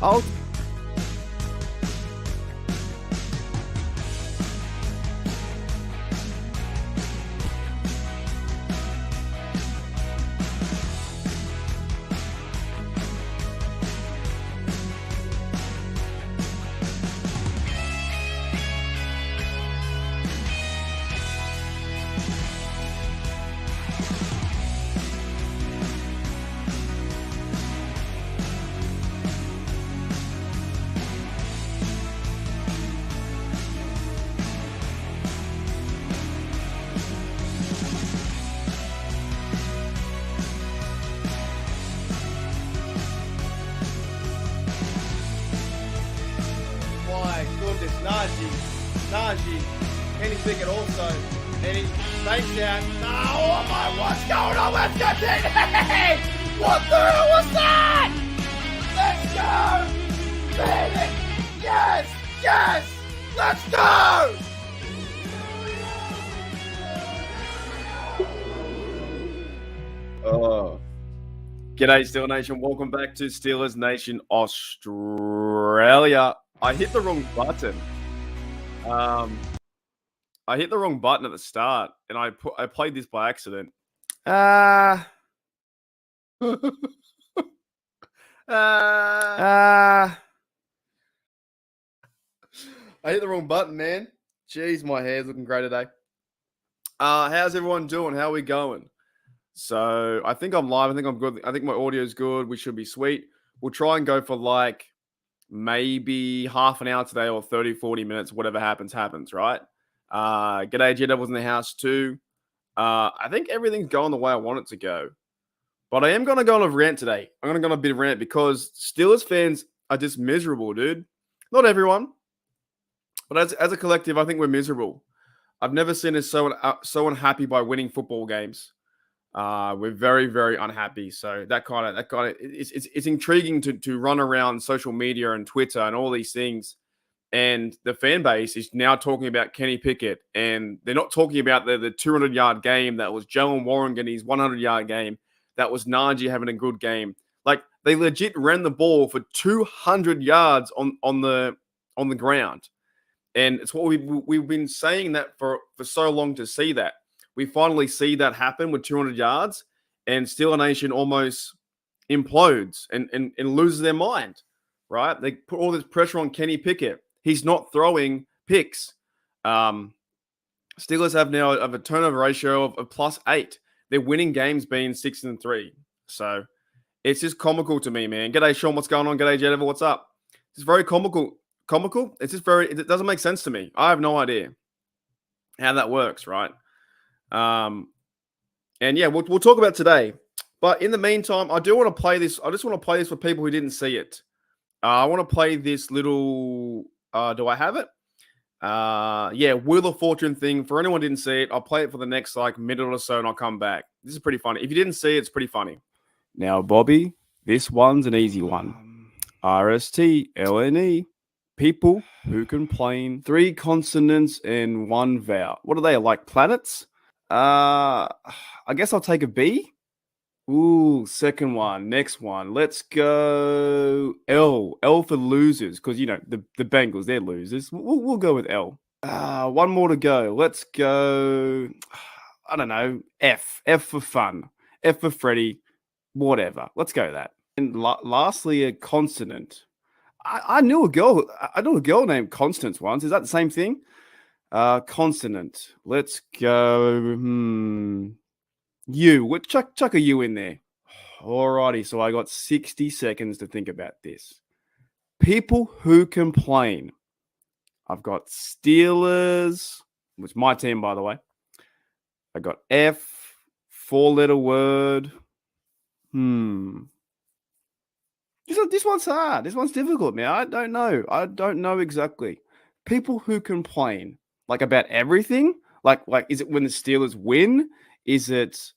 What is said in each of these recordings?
I'll My goodness, Najee, Kenny Pickett also, and he fakes out. No, oh my, what's going on? Let's go, TD! What the hell was that? Let's go! Baby! Yes! Let's go! Oh. G'day, Steeler Nation. Welcome back to Steelers Nation Australia. I hit the wrong button. I hit the wrong button at the start, and I played this by accident. I hit the wrong button, man. Jeez, my hair's looking great today. How's everyone doing? How are we going? So I think I'm live. I think I'm good. I think my audio is good. We should be sweet. We'll try and go for like maybe half an hour today or 30, 40 minutes. Whatever happens, right? G'day, J-Devils in the house too. I think everything's going the way I want it to go. But I am going to go on a rant today. I'm going to go on a bit of rant because Steelers fans are just miserable, dude. Not everyone. But as a collective, I think we're miserable. I've never seen us so unhappy by winning football games. We're very, very unhappy. So that kind of it's intriguing to run around social media and Twitter and all these things. And the fan base is now talking about Kenny Pickett, and they're not talking about the 200-yard game that was Jalen Warren getting his 100-yard game. That was Najee having a good game. Like they legit ran the ball for 200 yards on the ground, and it's what we've been saying that for so long to see that. We finally see that happen with 200 yards, and Steeler Nation almost implodes and loses their mind, right? They put all this pressure on Kenny Pickett. He's not throwing picks. Steelers have now a turnover ratio of +8. They're winning games being 6-3. So it's just comical to me, man. G'day, Sean. What's going on? G'day, J-Devil. What's up? It's very comical. It's just it doesn't make sense to me. I have no idea how that works, right? And yeah, we'll talk about today. But in the meantime, I do want to play this. I just want to play this for people who didn't see it. I want to play this little. Do I have it? Yeah, Wheel of Fortune thing. For anyone who didn't see it, I'll play it for the next minute or so, and I'll come back. This is pretty funny. If you didn't see it, it's pretty funny. Now, Bobby, this one's an easy one. RSTLNE. People who complain. 3 consonants and 1 vowel. What are they, like planets? I guess I'll take a B. Ooh, second one. Next one. Let's go L. L for losers, because, the Bengals, they're losers. We'll go with L. One more to go. Let's go, I don't know, F. F for fun. F for Freddy. Whatever. Let's go that. And lastly, a consonant. I knew a girl named Constance once. Is that the same thing? Consonant. Let's go. U. Chuck a U in there. Alrighty, so I got 60 seconds to think about this. People who complain. I've got Steelers, which is my team, by the way. I got F, 4-letter word. This one's hard. This one's difficult, man. I don't know. I don't know exactly. People who complain, like about everything. Like, is it when the Steelers win? Is it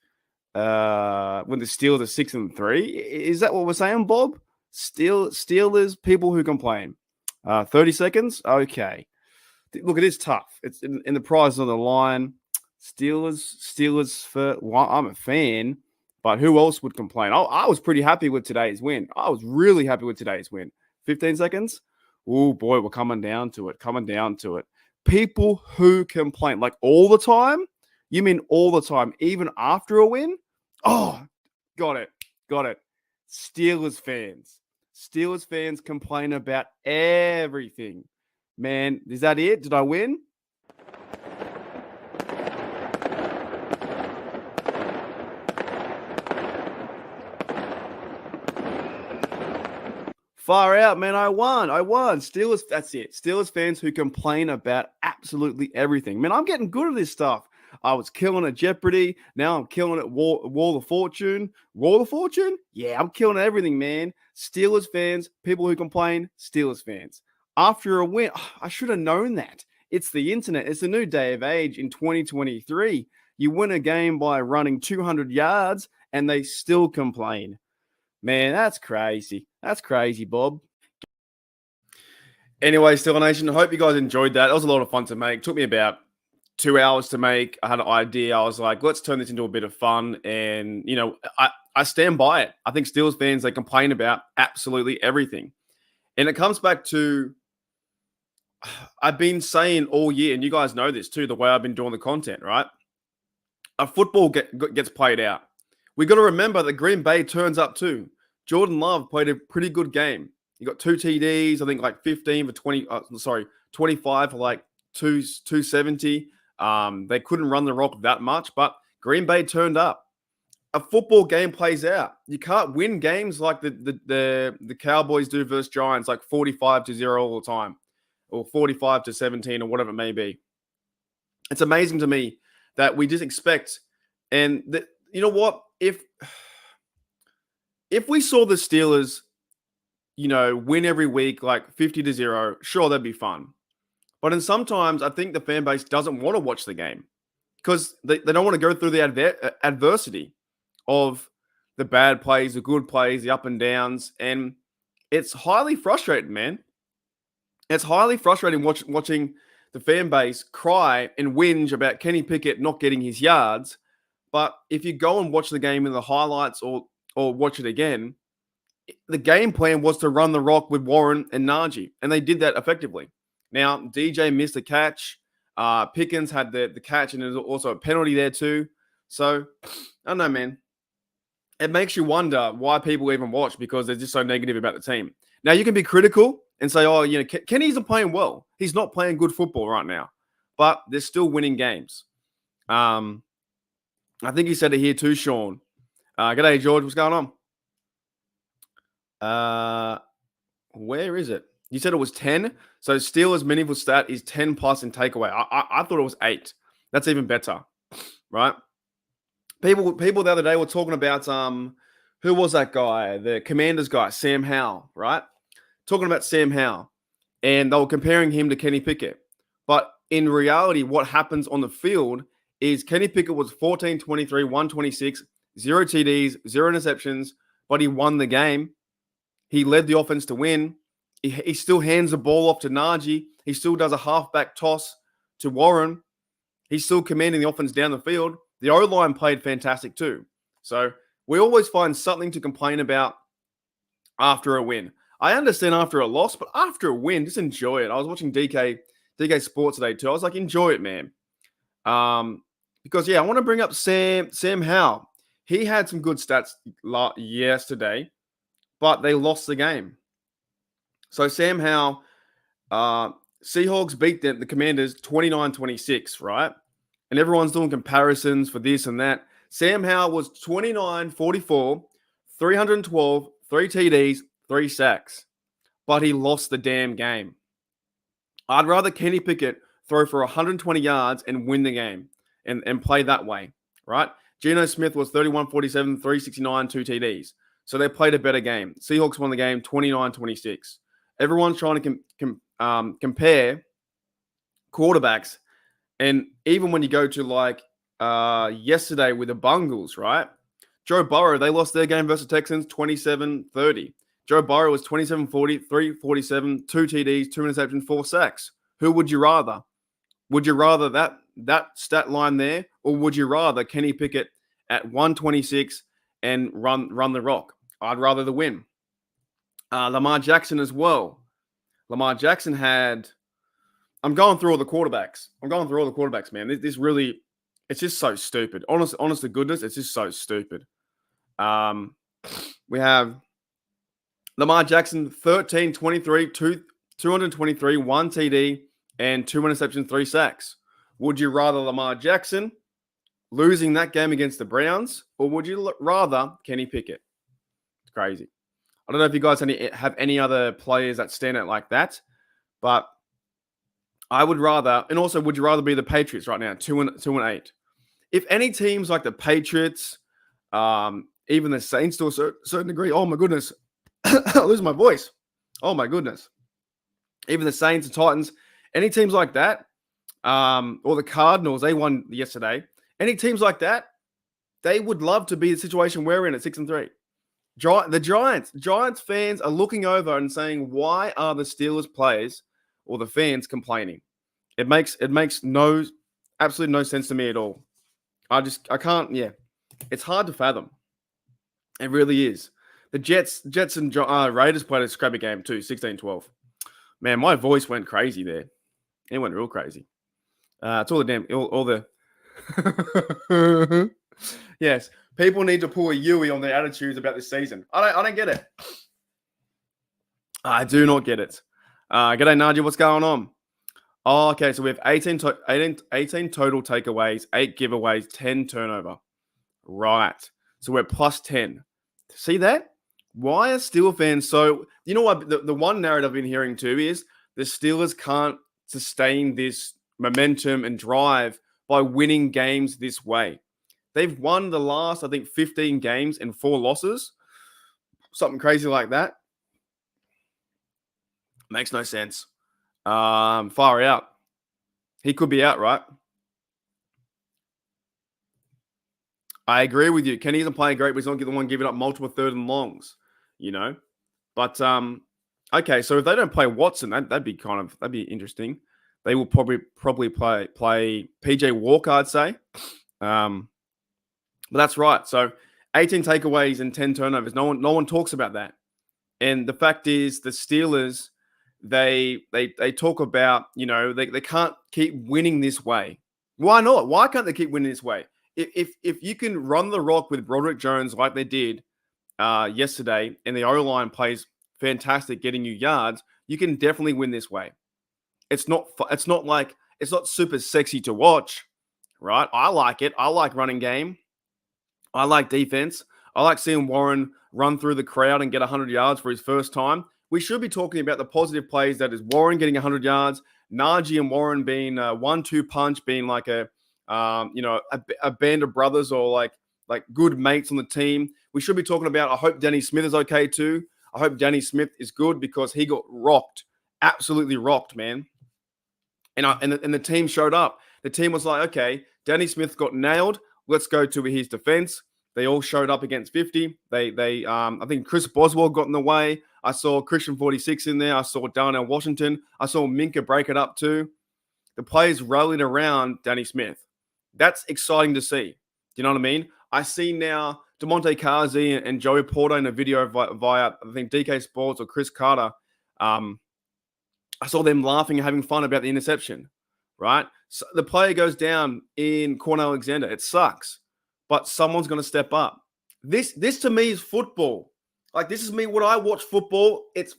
when the Steelers are 6-3? Is that what we're saying, Bob? Steelers, people who complain. 30 seconds? Okay. Look, it is tough. It's in the prize on the line. Steelers for I'm a fan. But who else would complain? I was pretty happy with today's win. I was really happy with today's win. 15 seconds. Oh boy, we're coming down to it. Coming down to it. People who complain, like all the time. You mean all the time, even after a win? Oh, got it. Got it. Steelers fans. Steelers fans complain about everything. Man, is that it? Did I win? Far out, man. I won. Steelers, that's it. Steelers fans who complain about absolutely everything. Man, I'm getting good at this stuff. I was killing at Jeopardy. Now I'm killing at Wall of Fortune. Wall of Fortune? Yeah, I'm killing at everything, man. Steelers fans, people who complain, Steelers fans. After a win, I should have known that. It's the internet. It's a new day of age in 2023. You win a game by running 200 yards and they still complain. Man, that's crazy. That's crazy, Bob. Anyway, Steeler Nation, I hope you guys enjoyed that. It was a lot of fun to make. It took me about 2 hours to make. I had an idea. I was like, let's turn this into a bit of fun. And, you know, I stand by it. I think Steelers fans, they complain about absolutely everything. And it comes back to, I've been saying all year, and you guys know this too, the way I've been doing the content, right? A football gets played out. We got to remember that Green Bay turns up too. Jordan Love played a pretty good game. He got 2 TDs, I think like 15 for 25 for like 270. They couldn't run the rock that much, but Green Bay turned up. A football game plays out. You can't win games like the Cowboys do versus Giants, like 45-0 all the time, or 45-17, or whatever it may be. It's amazing to me that we just expect, and that, you know what? If we saw the Steelers, you know, win every week like 50-0, sure, that'd be fun. But sometimes I think the fan base doesn't want to watch the game because they don't want to go through the adversity of the bad plays, the good plays, the up and downs. And it's highly frustrating, man. It's highly frustrating watching the fan base cry and whinge about Kenny Pickett not getting his yards. But if you go and watch the game in the highlights or watch it again, the game plan was to run the rock with Warren and Najee, and they did that effectively. Now, DJ missed a catch. Pickens had the catch, and there's also a penalty there too. So, I don't know, man. It makes you wonder why people even watch because they're just so negative about the team. Now, you can be critical and say, oh, you know, Kenny isn't playing well. He's not playing good football right now. But they're still winning games. I think he said it here too, Sean. G'day, George. What's going on? Where is it? You said it was 10. So Steelers' meaningful stat is 10 plus in takeaway. I thought it was 8. That's even better, right? People the other day were talking about who was that guy? The Commanders guy, Sam Howell, right? Talking about Sam Howell, and they were comparing him to Kenny Pickett. But in reality, what happens on the field is Kenny Pickett was 14-23, 126, 0 TDs, 0 interceptions, but he won the game. He led the offense to win. He still hands the ball off to Najee. He still does a halfback toss to Warren. He's still commanding the offense down the field. The O-line played fantastic too. So we always find something to complain about after a win. I understand after a loss, but after a win, just enjoy it. I was watching DK Sports today too. I was like, enjoy it, man. Because, yeah, I want to bring up Sam Howell. He had some good stats yesterday, but they lost the game. So Sam Howell, Seahawks beat the Commanders 29-26, right? And everyone's doing comparisons for this and that. Sam Howell was 29-44, 312, 3 TDs, 3 sacks. But he lost the damn game. I'd rather Kenny Pickett throw for 120 yards and win the game. And play that way, right? Geno Smith was 31-47, 369, 2 TDs. So they played a better game. Seahawks won the game 29-26. Everyone's trying to compare quarterbacks. And even when you go to like yesterday with the Bengals, right? Joe Burrow, they lost their game versus the Texans 27-30. Joe Burrow was 27-40, 347, 2 TDs, 2 interceptions, 4 sacks. Who would you rather? Would you rather that stat line there, or would you rather Kenny Pickett at 126 and run the rock. I'd rather the win. Lamar Jackson as well. Lamar Jackson had. I'm going through all the quarterbacks. Man. This really, it's just so stupid. Honest to goodness, it's just so stupid. We have Lamar Jackson, 13, 23, 223, 1 TD, and 2 interceptions, 3 sacks. Would you rather Lamar Jackson losing that game against the Browns, or would you rather Kenny Pickett? It's crazy. I don't know if you guys have any other players that stand out like that, but I would rather, and also, would you rather be the Patriots right now, 2-8? If any teams like the Patriots, even the Saints to a certain degree, oh my goodness, I lose my voice. Oh my goodness. Even the Saints and Titans, any teams like that, or the Cardinals, they won yesterday. Any teams like that, they would love to be the situation we're in at 6-3. The Giants fans are looking over and saying, why are the Steelers players or the fans complaining? It makes absolutely no sense to me at all. I can't. Yeah, it's hard to fathom. It really is. The Jets and Raiders played a scrappy game too, 16-12. Man, my voice went crazy there. It went real crazy. It's all the yes. People need to pull a Yui on their attitudes about this season. I don't get it. I do not get it. G'day, Najee. What's going on? Oh, okay. So we have 18 total takeaways, 8 giveaways, 10 turnover. Right. So we're plus 10. See that? Why are Steelers fans so... You know what? The one narrative I've been hearing too is the Steelers can't sustain this momentum and drive by winning games this way. They've won the last, I think, 15 games and 4 losses. Something crazy like that. Makes no sense. Far out. He could be out, right? I agree with you. Kenny isn't playing great, but he's not the one giving up multiple third and longs, you know. But okay, so if they don't play Watson, that'd be interesting. They will probably play PJ Walker, I'd say. But that's right. So 18 takeaways and 10 turnovers. No one talks about that. And the fact is, the Steelers, they talk about, you know, they can't keep winning this way. Why not? Why can't they keep winning this way? If you can run the rock with Broderick Jones like they did yesterday, and the O-line plays fantastic, getting you yards, you can definitely win this way. It's not super sexy to watch, right? I like it. I like running game. I like defense. I like seeing Warren run through the crowd and get 100 yards for his first time. We should be talking about the positive plays, that is Warren getting 100 yards, Najee and Warren being a 1-2 punch, being like a band of brothers, or like good mates on the team. We should be talking about, I hope Danny Smith is okay too. I hope Danny Smith is good, because he got rocked, absolutely rocked, man. And the team showed up. The team was like, okay, Danny Smith got nailed. Let's go to his defense. They all showed up against 50. I think Chris Boswell got in the way. I saw Christian 46 in there. I saw Darnell Washington. I saw Minka break it up too. The players rallied around Danny Smith. That's exciting to see. Do you know what I mean? I see now DeMonte Carzy and Joey Porter in a video via I think DK Sports or Chris Carter. I saw them laughing and having fun about the interception, right? So the player goes down in Cornell Alexander. It sucks, but someone's going to step up. This to me is football. Like, this is me when I watch football. It's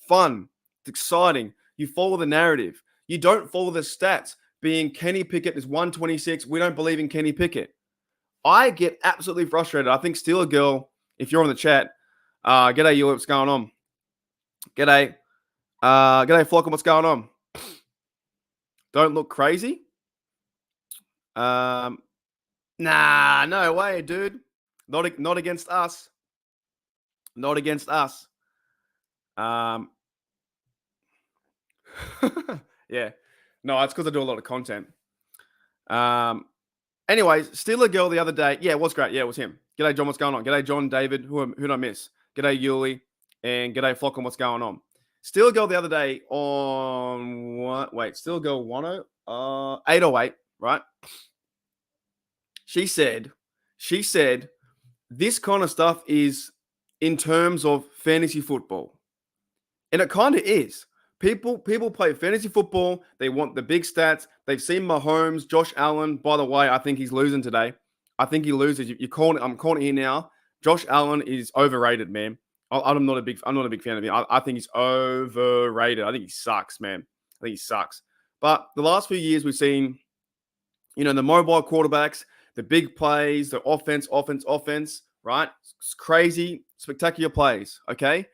fun. It's exciting. You follow the narrative. You don't follow the stats. Being Kenny Pickett is 126. We don't believe in Kenny Pickett. I get absolutely frustrated. I think Steeler Girl, if you're on the chat, g'day, you, what's going on? G'day. G'day, Flocken, what's going on? Don't look crazy? Nah, no way, dude. Not against us. Not against us. Yeah. No, it's because I do a lot of content. Anyways, Steeler Girl the other day. Yeah, it was great. Yeah, it was him. G'day, John. What's going on? G'day, John, David. Who did I miss? G'day, Yuli. And g'day, Flocken. What's going on? Steeler Girl the other day on what? Wait, Steeler Girl 808, right? She said this kind of stuff is in terms of fantasy football. And it kind of is. People play fantasy football. They want the big stats. They've seen Mahomes, Josh Allen. By the way, I think he's losing today. I think he loses. I'm calling it here now. Josh Allen is overrated, man. I'm not a big fan of him. I think he's overrated. I think he sucks, man. I think he sucks. But the last few years we've seen, the mobile quarterbacks, the big plays, the offense, right? It's crazy, spectacular plays, okay?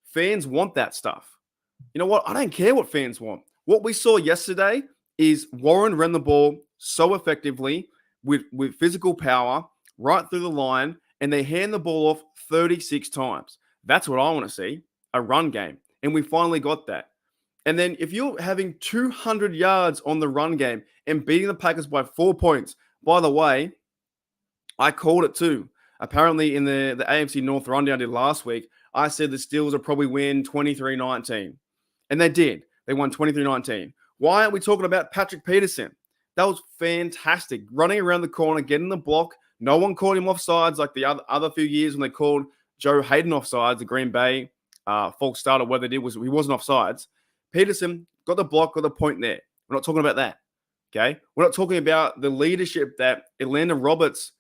Fans want that stuff. You know what? I don't care what fans want. What we saw yesterday is Warren ran the ball so effectively with physical power right through the line, and they hand the ball off 36 times. That's what I want to see, a run game. And we finally got that. And then if you're having 200 yards on the run game and beating the Packers by 4 points, by the way, I called it too. Apparently in the AFC North rundown I did last week, I said the Steelers will probably win 23-19. And they did. They won 23-19. Why aren't we talking about Patrick Peterson? That was fantastic. Running around the corner, getting the block. No one called him offsides like the other few years when they called Joe Hayden offsides, the Green Bay false start. What they did was he wasn't offsides. Peterson got the block, got the point there. We're not talking about that. Okay? We're not talking about the leadership that Atlanta Roberts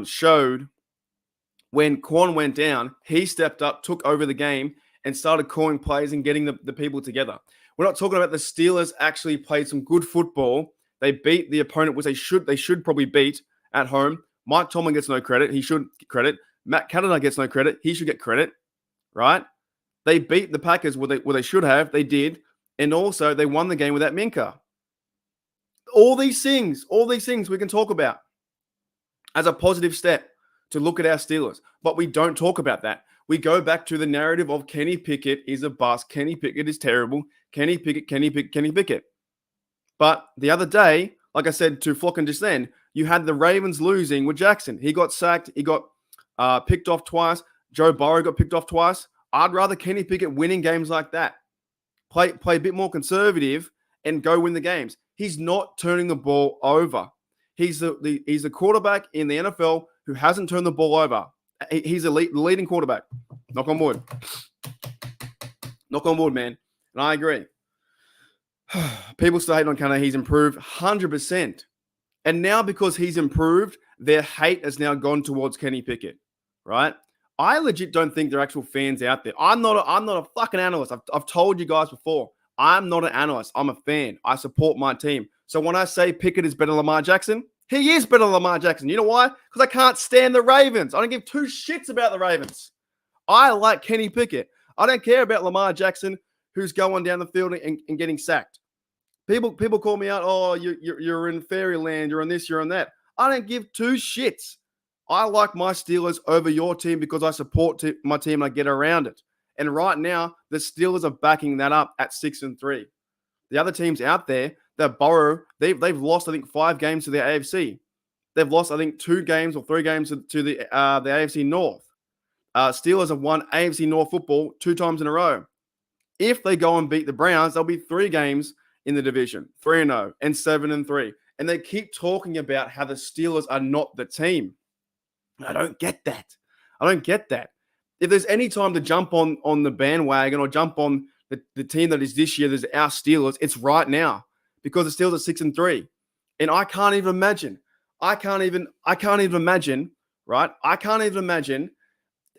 showed when Quan went down. He stepped up, took over the game, and started calling plays and getting the people together. We're not talking about the Steelers actually played some good football. They beat the opponent, which they should probably beat at home. Mike Tomlin gets no credit. He should get credit. Matt Canada gets no credit. He should get credit, right? They beat the Packers where they should have. They did. And also, they won the game without Minka. All these things we can talk about as a positive step to look at our Steelers. But we don't talk about that. We go back to the narrative of Kenny Pickett is a bust. Kenny Pickett is terrible. Kenny Pickett. But the other day, like I said to Flocken just then, you had the Ravens losing with Jackson. He got sacked. He got picked off twice. Joe Burrow got picked off twice. I'd rather Kenny Pickett winning games like that. Play a bit more conservative and go win the games. He's not turning the ball over. He's the quarterback in the NFL who hasn't turned the ball over. He's the leading quarterback. Knock on wood. Knock on wood, man. And I agree. People still hate on Canada. He's improved 100%. And now because he's improved, their hate has now gone towards Kenny Pickett, right? I legit don't think there are actual fans out there. I'm not a fucking analyst. I've told you guys before. I'm not an analyst. I'm a fan. I support my team. So when I say Pickett is better than Lamar Jackson, he is better than Lamar Jackson. You know why? Because I can't stand the Ravens. I don't give two shits about the Ravens. I like Kenny Pickett. I don't care about Lamar Jackson, who's going down the field and getting sacked. People call me out, oh, you're in fairyland, you're on this, you're on that. I don't give two shits. I like my Steelers over your team because I support my team and I get around it. And right now, the Steelers are backing that up at 6-3. The other teams out there that borrow, they've lost, I think, 5 games to the AFC. They've lost, I think, 2 games or 3 games to the AFC North. Steelers have won AFC North football 2 times in a row. If they go and beat the Browns, there'll be 3 games in the division, 3-0 and 7-3. And they keep talking about how the Steelers are not the team. I don't get that. If there's any time to jump on the bandwagon or jump on the team that is this year, there's our Steelers, it's right now because the Steelers are 6-3. And I can't even imagine, right? I can't even imagine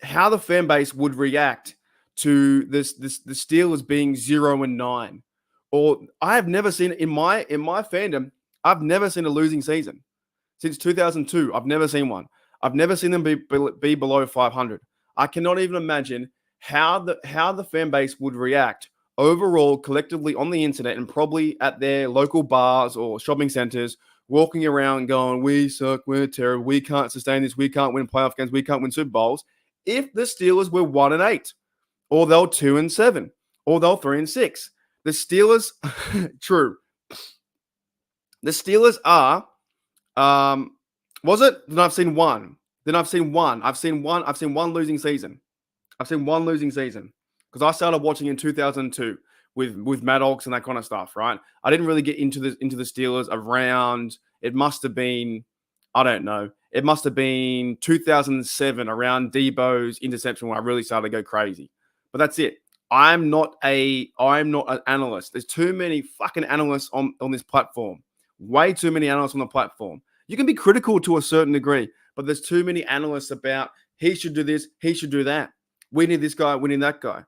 how the fan base would react to the Steelers being 0-9. Or I have never seen in my fandom, I've never seen a losing season. Since 2002, I've never seen one. I've never seen them be below 500. I cannot even imagine how the fan base would react overall, collectively on the internet and probably at their local bars or shopping centers, walking around going, we suck, we're terrible, we can't sustain this, we can't win playoff games, we can't win Super Bowls. If the Steelers were 1-8, or they're 2-7, or they're 3-6, the Steelers, true. The Steelers are, was it? Then I've seen one. I've seen one losing season. Because I started watching in 2002 with Maddox and that kind of stuff, right? I didn't really get into the Steelers around, it must have been, I don't know, It must have been 2007 around Debo's interception when I really started to go crazy. But that's it. I'm not an analyst. There's too many fucking analysts on this platform. Way too many analysts on the platform. You can be critical to a certain degree, but there's too many analysts about he should do this, he should do that. We need this guy, we need that guy.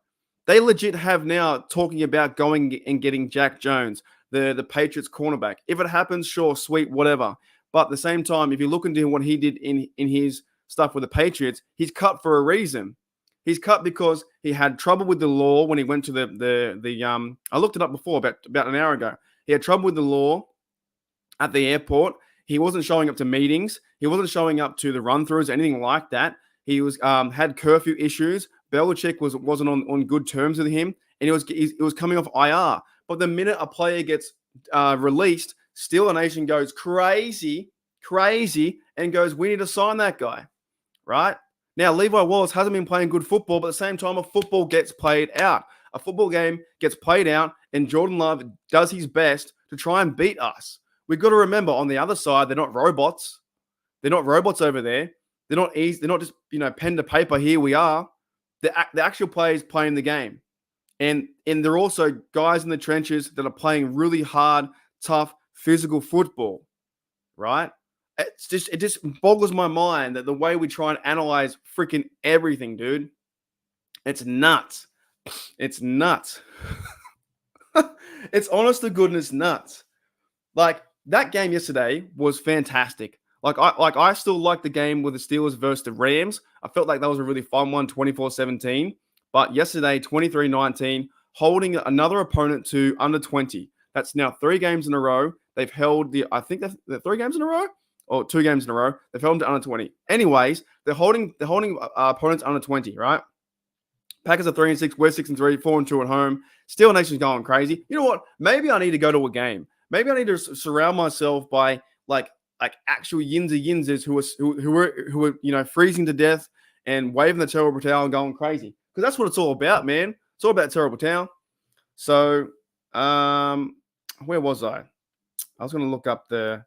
They legit have now talking about going and getting Jack Jones, the Patriots cornerback. If it happens, sure, sweet, whatever. But at the same time, if you look into what he did in his stuff with the Patriots, he's cut for a reason. He's cut because he had trouble with the law when he went to the I looked it up before about an hour ago. He had trouble with the law at the airport. He wasn't showing up to meetings. He wasn't showing up to the run-throughs, anything like that. He was had curfew issues. Belichick wasn't on good terms with him, and he was coming off IR. But the minute a player gets released, Steeler Nation goes crazy, and goes, we need to sign that guy, right? Now, Levi Wallace hasn't been playing good football, but at the same time, a football gets played out. A football game gets played out, and Jordan Love does his best to try and beat us. We've got to remember, on the other side, they're not robots. They're not robots over there. They're not easy. They're not just, pen to paper, here we are. The actual players playing the game. And they're also guys in the trenches that are playing really hard, tough, physical football, right? It just boggles my mind that the way we try and analyze freaking everything, dude. It's nuts. It's nuts. It's honest to goodness nuts. Like, that game yesterday was fantastic. I still like the game with the Steelers versus the Rams. I felt like that was a really fun one, 24-17. But yesterday, 23-19, holding another opponent to under 20. That's now 3 games in a row. They've held the 3 games in a row or 2 games in a row. They've held them to under 20. Anyways, they're holding opponents under 20, right? Packers are 3-6. We're 6-3, 4-2 at home. Steelers Nation's going crazy. You know what? Maybe I need to go to a game. Maybe I need to surround myself by like actual yinzers who are freezing to death and waving the terrible towel and going crazy, because that's what it's all about, man. It's all about terrible towel. So, where was I? I was going to look up the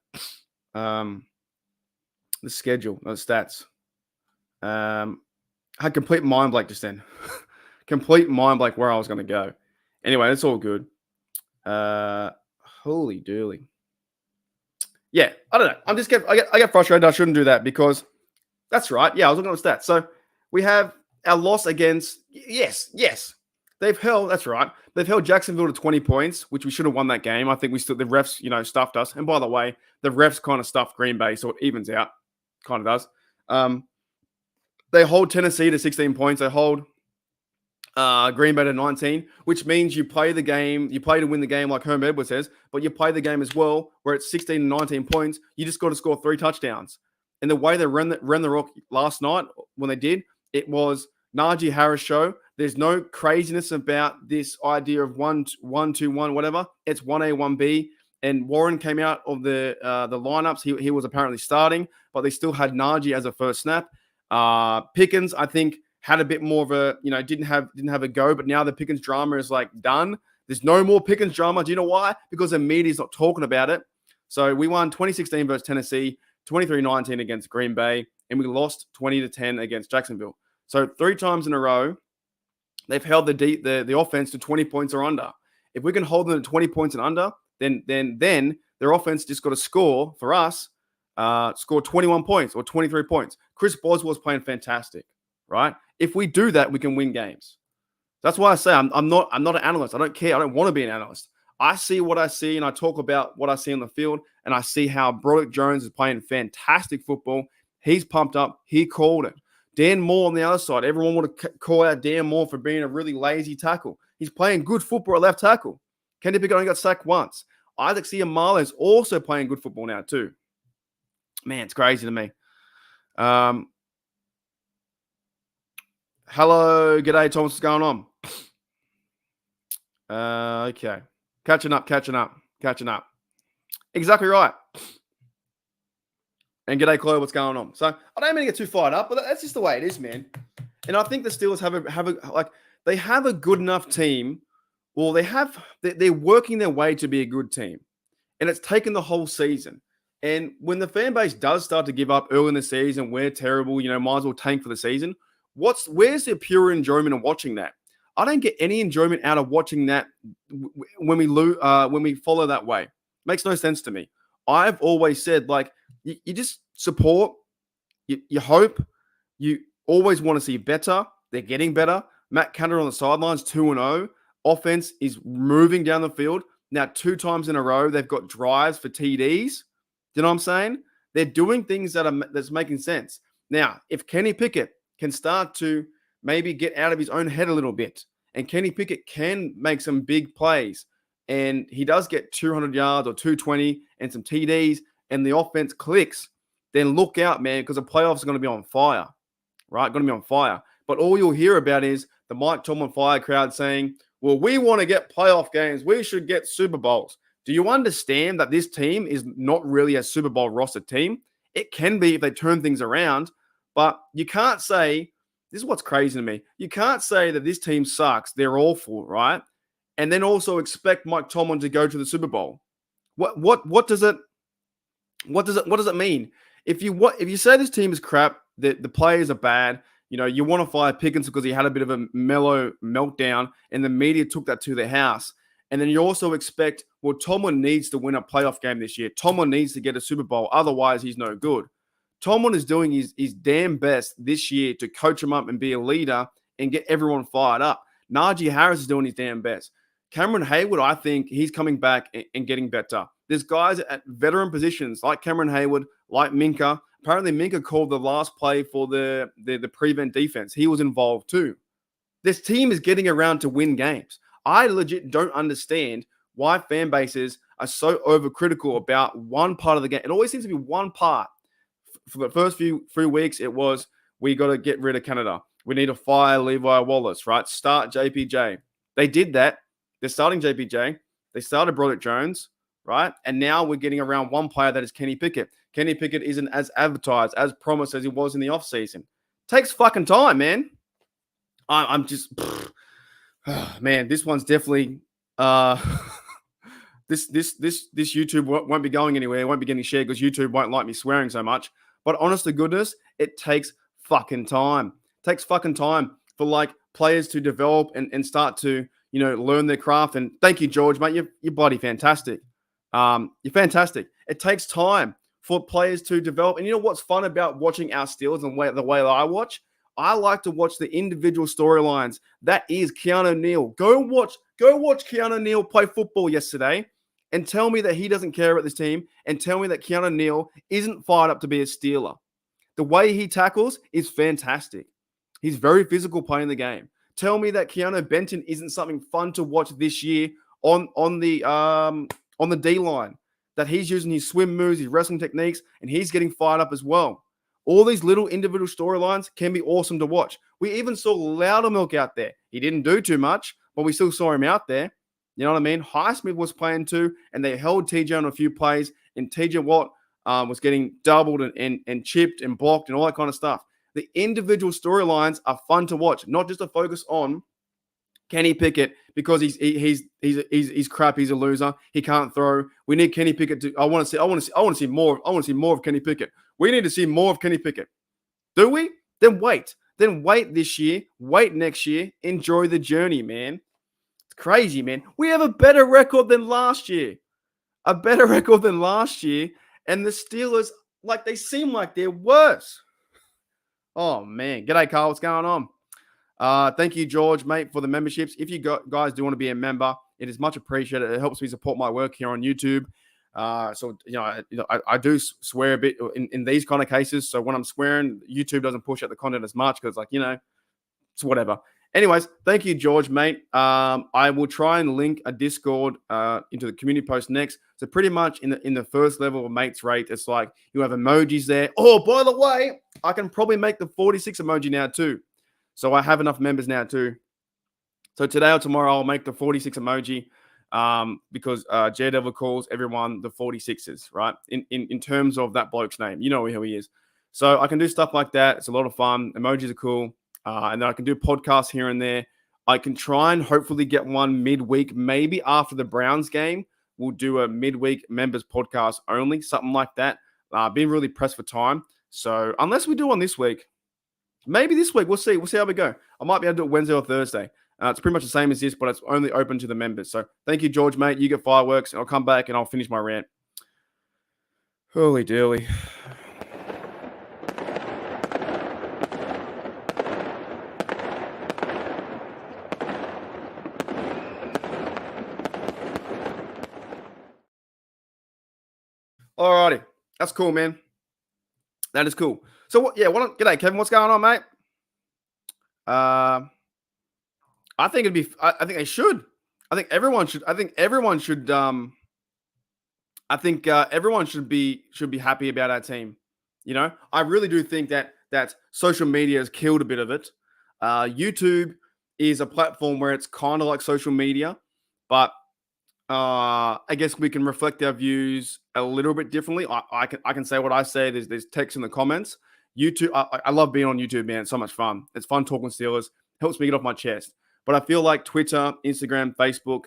schedule, the stats. I had complete mind blank just then. Complete mind blank where I was going to go. Anyway, it's all good. Holy dooly. Yeah, I don't know. I get frustrated. I shouldn't do that because that's right. Yeah, I was looking at the stats. So we have our loss against, yes. They've held Jacksonville to 20 points, which we should have won that game. I think the refs, stuffed us. And by the way, the refs kind of stuffed Green Bay, so it evens out. Kind of does. They hold Tennessee to 16 points. They hold Green Bay to 19, which means you play the game, you play to win the game, like Herm Edwards says, but you play the game as well, where it's 16 and 19 points. You just got to score 3 touchdowns. And the way they ran the rock last night, when they did, it was Najee Harris show. There's no craziness about this idea of 1-2-1, whatever. It's 1A, 1B. And Warren came out of the lineups. He was apparently starting, but they still had Najee as a first snap. Pickens, I think, had a bit more of a, didn't have a go, but now the Pickens drama is done. There's no more Pickens drama. Do you know why? Because the media's not talking about it. So we won 2016 versus Tennessee, 23-19 against Green Bay, and we lost 20-10 against Jacksonville. So 3 times in a row, they've held the offense to 20 points or under. If we can hold them to 20 points and under, then their offense just got to score for us, score 21 points or 23 points. Chris Boswell's playing fantastic, right? If we do that, we can win games. That's why I say I'm not an analyst. I don't care. I don't want to be an analyst. I see what I see, and I talk about what I see on the field, and I see how Broderick Jones is playing fantastic football. He's pumped up. He called it. Dan Moore on the other side. Everyone would call out Dan Moore for being a really lazy tackle. He's playing good football at left tackle. Kenny Pickett only got sacked once. Isaac Seumalo is also playing good football now too. Man, it's crazy to me. Hello, g'day, Thomas. What's going on? Okay. Catching up. Exactly right. And g'day, Chloe. What's going on? So I don't mean to get too fired up, but that's just the way it is, man. And I think the Steelers have a good enough team. Well, they're working their way to be a good team, and it's taken the whole season. And when the fan base does start to give up early in the season, we're terrible, might as well tank for the season. Where's the pure enjoyment of watching that? I don't get any enjoyment out of watching that when we lose, when we follow that way. Makes no sense to me. I've always said, like, you just support, you hope, you always want to see better. They're getting better. Matt Canada on the sidelines, 2-0. Offense is moving down the field. Now, 2 times in a row, they've got drives for TDs. You know what I'm saying? They're doing things that's making sense. Now, if Kenny Pickett can start to maybe get out of his own head a little bit, and Kenny Pickett can make some big plays, and he does get 200 yards or 220 and some TDs, and the offense clicks, then look out, man, because the playoffs are going to be on fire, right? Going to be on fire. But all you'll hear about is the Mike Tomlin fire crowd saying, well, we want to get playoff games. We should get Super Bowls. Do you understand that this team is not really a Super Bowl roster team? It can be if they turn things around, but you can't say, this is what's crazy to me. You can't say that this team sucks. They're awful, right? And then also expect Mike Tomlin to go to the Super Bowl. What does it mean? If you say this team is crap, the players are bad, you want to fire Pickens because he had a bit of a mellow meltdown and the media took that to their house. And then you also expect, well, Tomlin needs to win a playoff game this year. Tomlin needs to get a Super Bowl. Otherwise, he's no good. Tomlin is doing his damn best this year to coach him up and be a leader and get everyone fired up. Najee Harris is doing his damn best. Cameron Hayward, I think he's coming back and getting better. There's guys at veteran positions like Cameron Hayward, like Minka. Apparently, Minka called the last play for the prevent defense. He was involved too. This team is getting around to win games. I legit don't understand why fan bases are so overcritical about one part of the game. It always seems to be one part. For the first few weeks, it was, we got to get rid of Canada. We need to fire Levi Wallace, right? Start JPJ. They did that. They're starting JPJ. They started Broderick Jones, right? And now we're getting around one player that is Kenny Pickett. Kenny Pickett isn't as advertised, as promised as he was in the offseason. Takes fucking time, man. I'm just... man, this one's definitely... This YouTube won't be going anywhere. It won't be getting shared because YouTube won't like me swearing so much. But honest to goodness, it takes fucking time. It takes fucking time for like players to develop and start to, learn their craft. And thank you, George, mate. You're bloody fantastic. You're fantastic. It takes time for players to develop. And you know what's fun about watching our Steelers and the way that I watch? I like to watch the individual storylines. That is Keanu Neal. Go watch Keanu Neal play football yesterday and tell me that he doesn't care about this team and tell me that Keanu Neal isn't fired up to be a Steeler. The way he tackles is fantastic. He's very physical playing the game. Tell me that Keanu Benton isn't something fun to watch this year on the D-line, that he's using his swim moves, his wrestling techniques, and he's getting fired up as well. All these little individual storylines can be awesome to watch. We even saw Loudermilk out there. He didn't do too much, but we still saw him out there. You know what I mean? Highsmith was playing too, and they held TJ on a few plays, and TJ Watt was getting doubled and chipped and blocked and all that kind of stuff. The individual storylines are fun to watch, not just to focus on Kenny Pickett because he's crap. He's a loser. He can't throw. We need Kenny Pickett to. I want to see more of Kenny Pickett. We need to see more of Kenny Pickett. Do we? Then wait. This year. Wait next year. Enjoy the journey, man. It's crazy, man. We have a better record than last year. And the Steelers, like, they seem like they're worse. Oh, man. G'day, Carl. What's going on? Thank you, George, mate, for the memberships. If you guys do want to be a member, it is much appreciated. It helps me support my work here on YouTube. So I do swear a bit in these kind of cases. So when I'm swearing, YouTube doesn't push out the content as much because, it's whatever. Anyways, thank you, George, mate. I will try and link a Discord into the community post next. So pretty much in the first level of mates rate, it's like you have emojis there. Oh, by the way, I can probably make the 46 emoji now too. So I have enough members now too. So today or tomorrow, I'll make the 46 emoji because Daredevil calls everyone the 46ers, right? In terms of that bloke's name. You know who he is. So I can do stuff like that. It's a lot of fun. Emojis are cool. And then I can do podcasts here and there. I can try and hopefully get one midweek, maybe after the Browns game, we'll do a midweek members podcast only, something like that. Being really pressed for time. So unless we do one this week, maybe this week, we'll see. We'll see how we go. I might be able to do it Wednesday or Thursday. It's pretty much the same as this, but it's only open to the members. So thank you, George, mate. You get fireworks, and I'll come back and I'll finish my rant. Holy dooly. Alrighty. That's cool, man. That is cool. So what? Yeah. G'day, Kevin. What's going on, mate? I think it'd be. I think they should. I think everyone should. I think everyone should. Everyone should be happy about our team. You know, I really do think that social media has killed a bit of it. YouTube is a platform where it's kind of like social media, but I guess we can reflect our views a little bit differently. I can say what I say. There's text in the comments. YouTube, I love being on YouTube, man. It's so much fun. It's fun talking Steelers. Helps me get off my chest. But I feel like Twitter, Instagram, Facebook,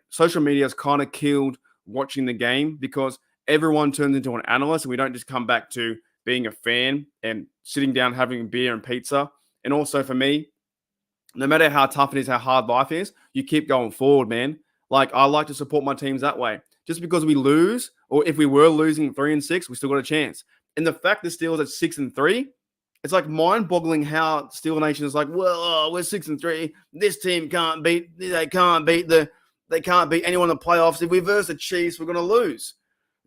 social media has kind of killed watching the game because everyone turns into an analyst and we don't just come back to being a fan and sitting down having a beer and pizza. And also for me, no matter how tough it is, how hard life is, you keep going forward, man. Like, I like to support my teams that way. Just because we lose, or if we were losing 3-6, we still got a chance. And the fact the Steelers at 6-3, it's like mind-boggling how Steel Nation is like, well, we're 6-3. This team can't beat anyone in the playoffs. If we verse the Chiefs, we're going to lose.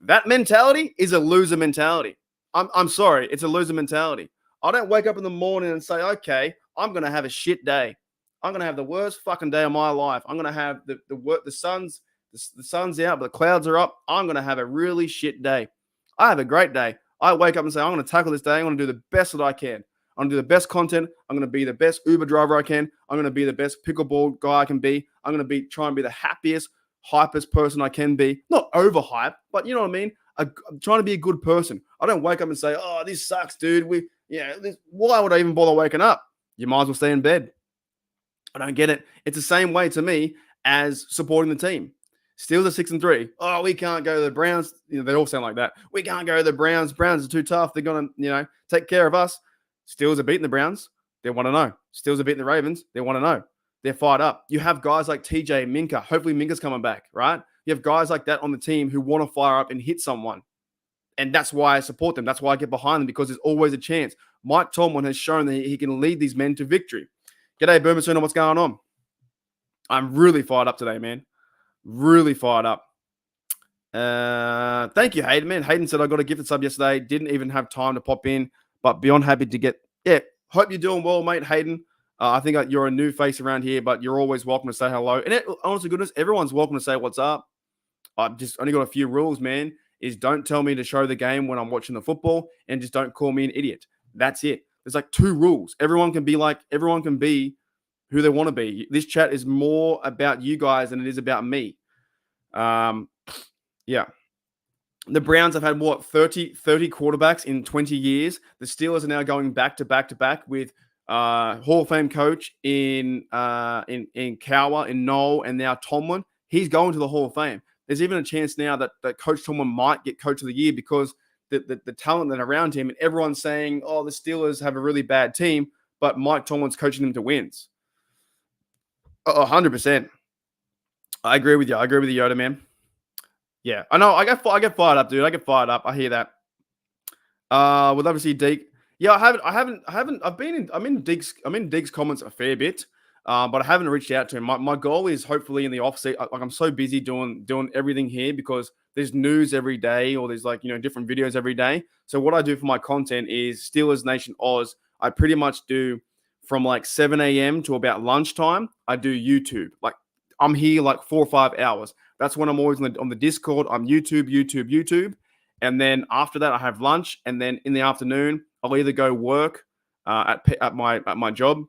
That mentality is a loser mentality. I'm sorry, it's a loser mentality. I don't wake up in the morning and say, okay, I'm going to have a shit day. I'm going to have the worst fucking day of my life. I'm going to have the sun's out, but the clouds are up. I'm going to have a really shit day. I have a great day. I wake up and say, I'm going to tackle this day. I'm going to do the best that I can. I'm going to do the best content. I'm going to be the best Uber driver I can. I'm going to be the best pickleball guy I can be. I'm going to try and be the happiest, hypest person I can be. Not overhype, but you know what I mean? I'm trying to be a good person. I don't wake up and say, oh, this sucks, dude. Why would I even bother waking up? You might as well stay in bed. I don't get it. It's the same way to me as supporting the team. Steelers are 6-3. Oh, we can't go to the Browns. You know, they all sound like that. We can't go to the Browns. Browns are too tough. They're going to, take care of us. Steelers are beating the Browns. They want to know. Steelers are beating the Ravens. They want to know. They're fired up. You have guys like TJ and Minka. Hopefully Minka's coming back, right? You have guys like that on the team who want to fire up and hit someone. And that's why I support them. That's why I get behind them, because there's always a chance. Mike Tomlin has shown that he can lead these men to victory. G'day, Burmasuna. What's going on? I'm really fired up today, man. Really fired up. Thank you, Hayden, man. Hayden said I got a gifted sub yesterday. Didn't even have time to pop in, but beyond happy to get. Yeah, hope you're doing well, mate, Hayden. I think you're a new face around here, but you're always welcome to say hello. And honest to goodness, everyone's welcome to say what's up. I've just only got a few rules, man. Is don't tell me to show the game when I'm watching the football, and just don't call me an idiot. That's it. There's like 2 rules. Everyone can be who they want to be. This chat is more about you guys than it is about me. Yeah. The Browns have had 30 quarterbacks in 20 years. The Steelers are now going back to back with Hall of Fame coach in Cowher, in Noel, and now Tomlin. He's going to the Hall of Fame. There's even a chance now that Coach Tomlin might get Coach of the Year because the talent that around him, and everyone's saying, oh, the Steelers have a really bad team, but Mike Tomlin's coaching them to wins. 100%. I agree with you. I agree with you, Yoda, man. Yeah, I know. I get fired up, dude. I get fired up. I hear that. Would love to see Deke. Yeah, I haven't. I'm in Deke's comments a fair bit, but I haven't reached out to him. My goal is hopefully in the offseason. Like, I'm so busy doing everything here because there's news every day, or there's different videos every day. So what I do for my content is Steelers Nation Oz. I pretty much do from like 7 a.m. to about lunchtime. I do YouTube. Like, I'm here like 4 or 5 hours. That's when I'm always on the Discord. I'm YouTube. And then after that, I have lunch. And then in the afternoon, I'll either go work at my job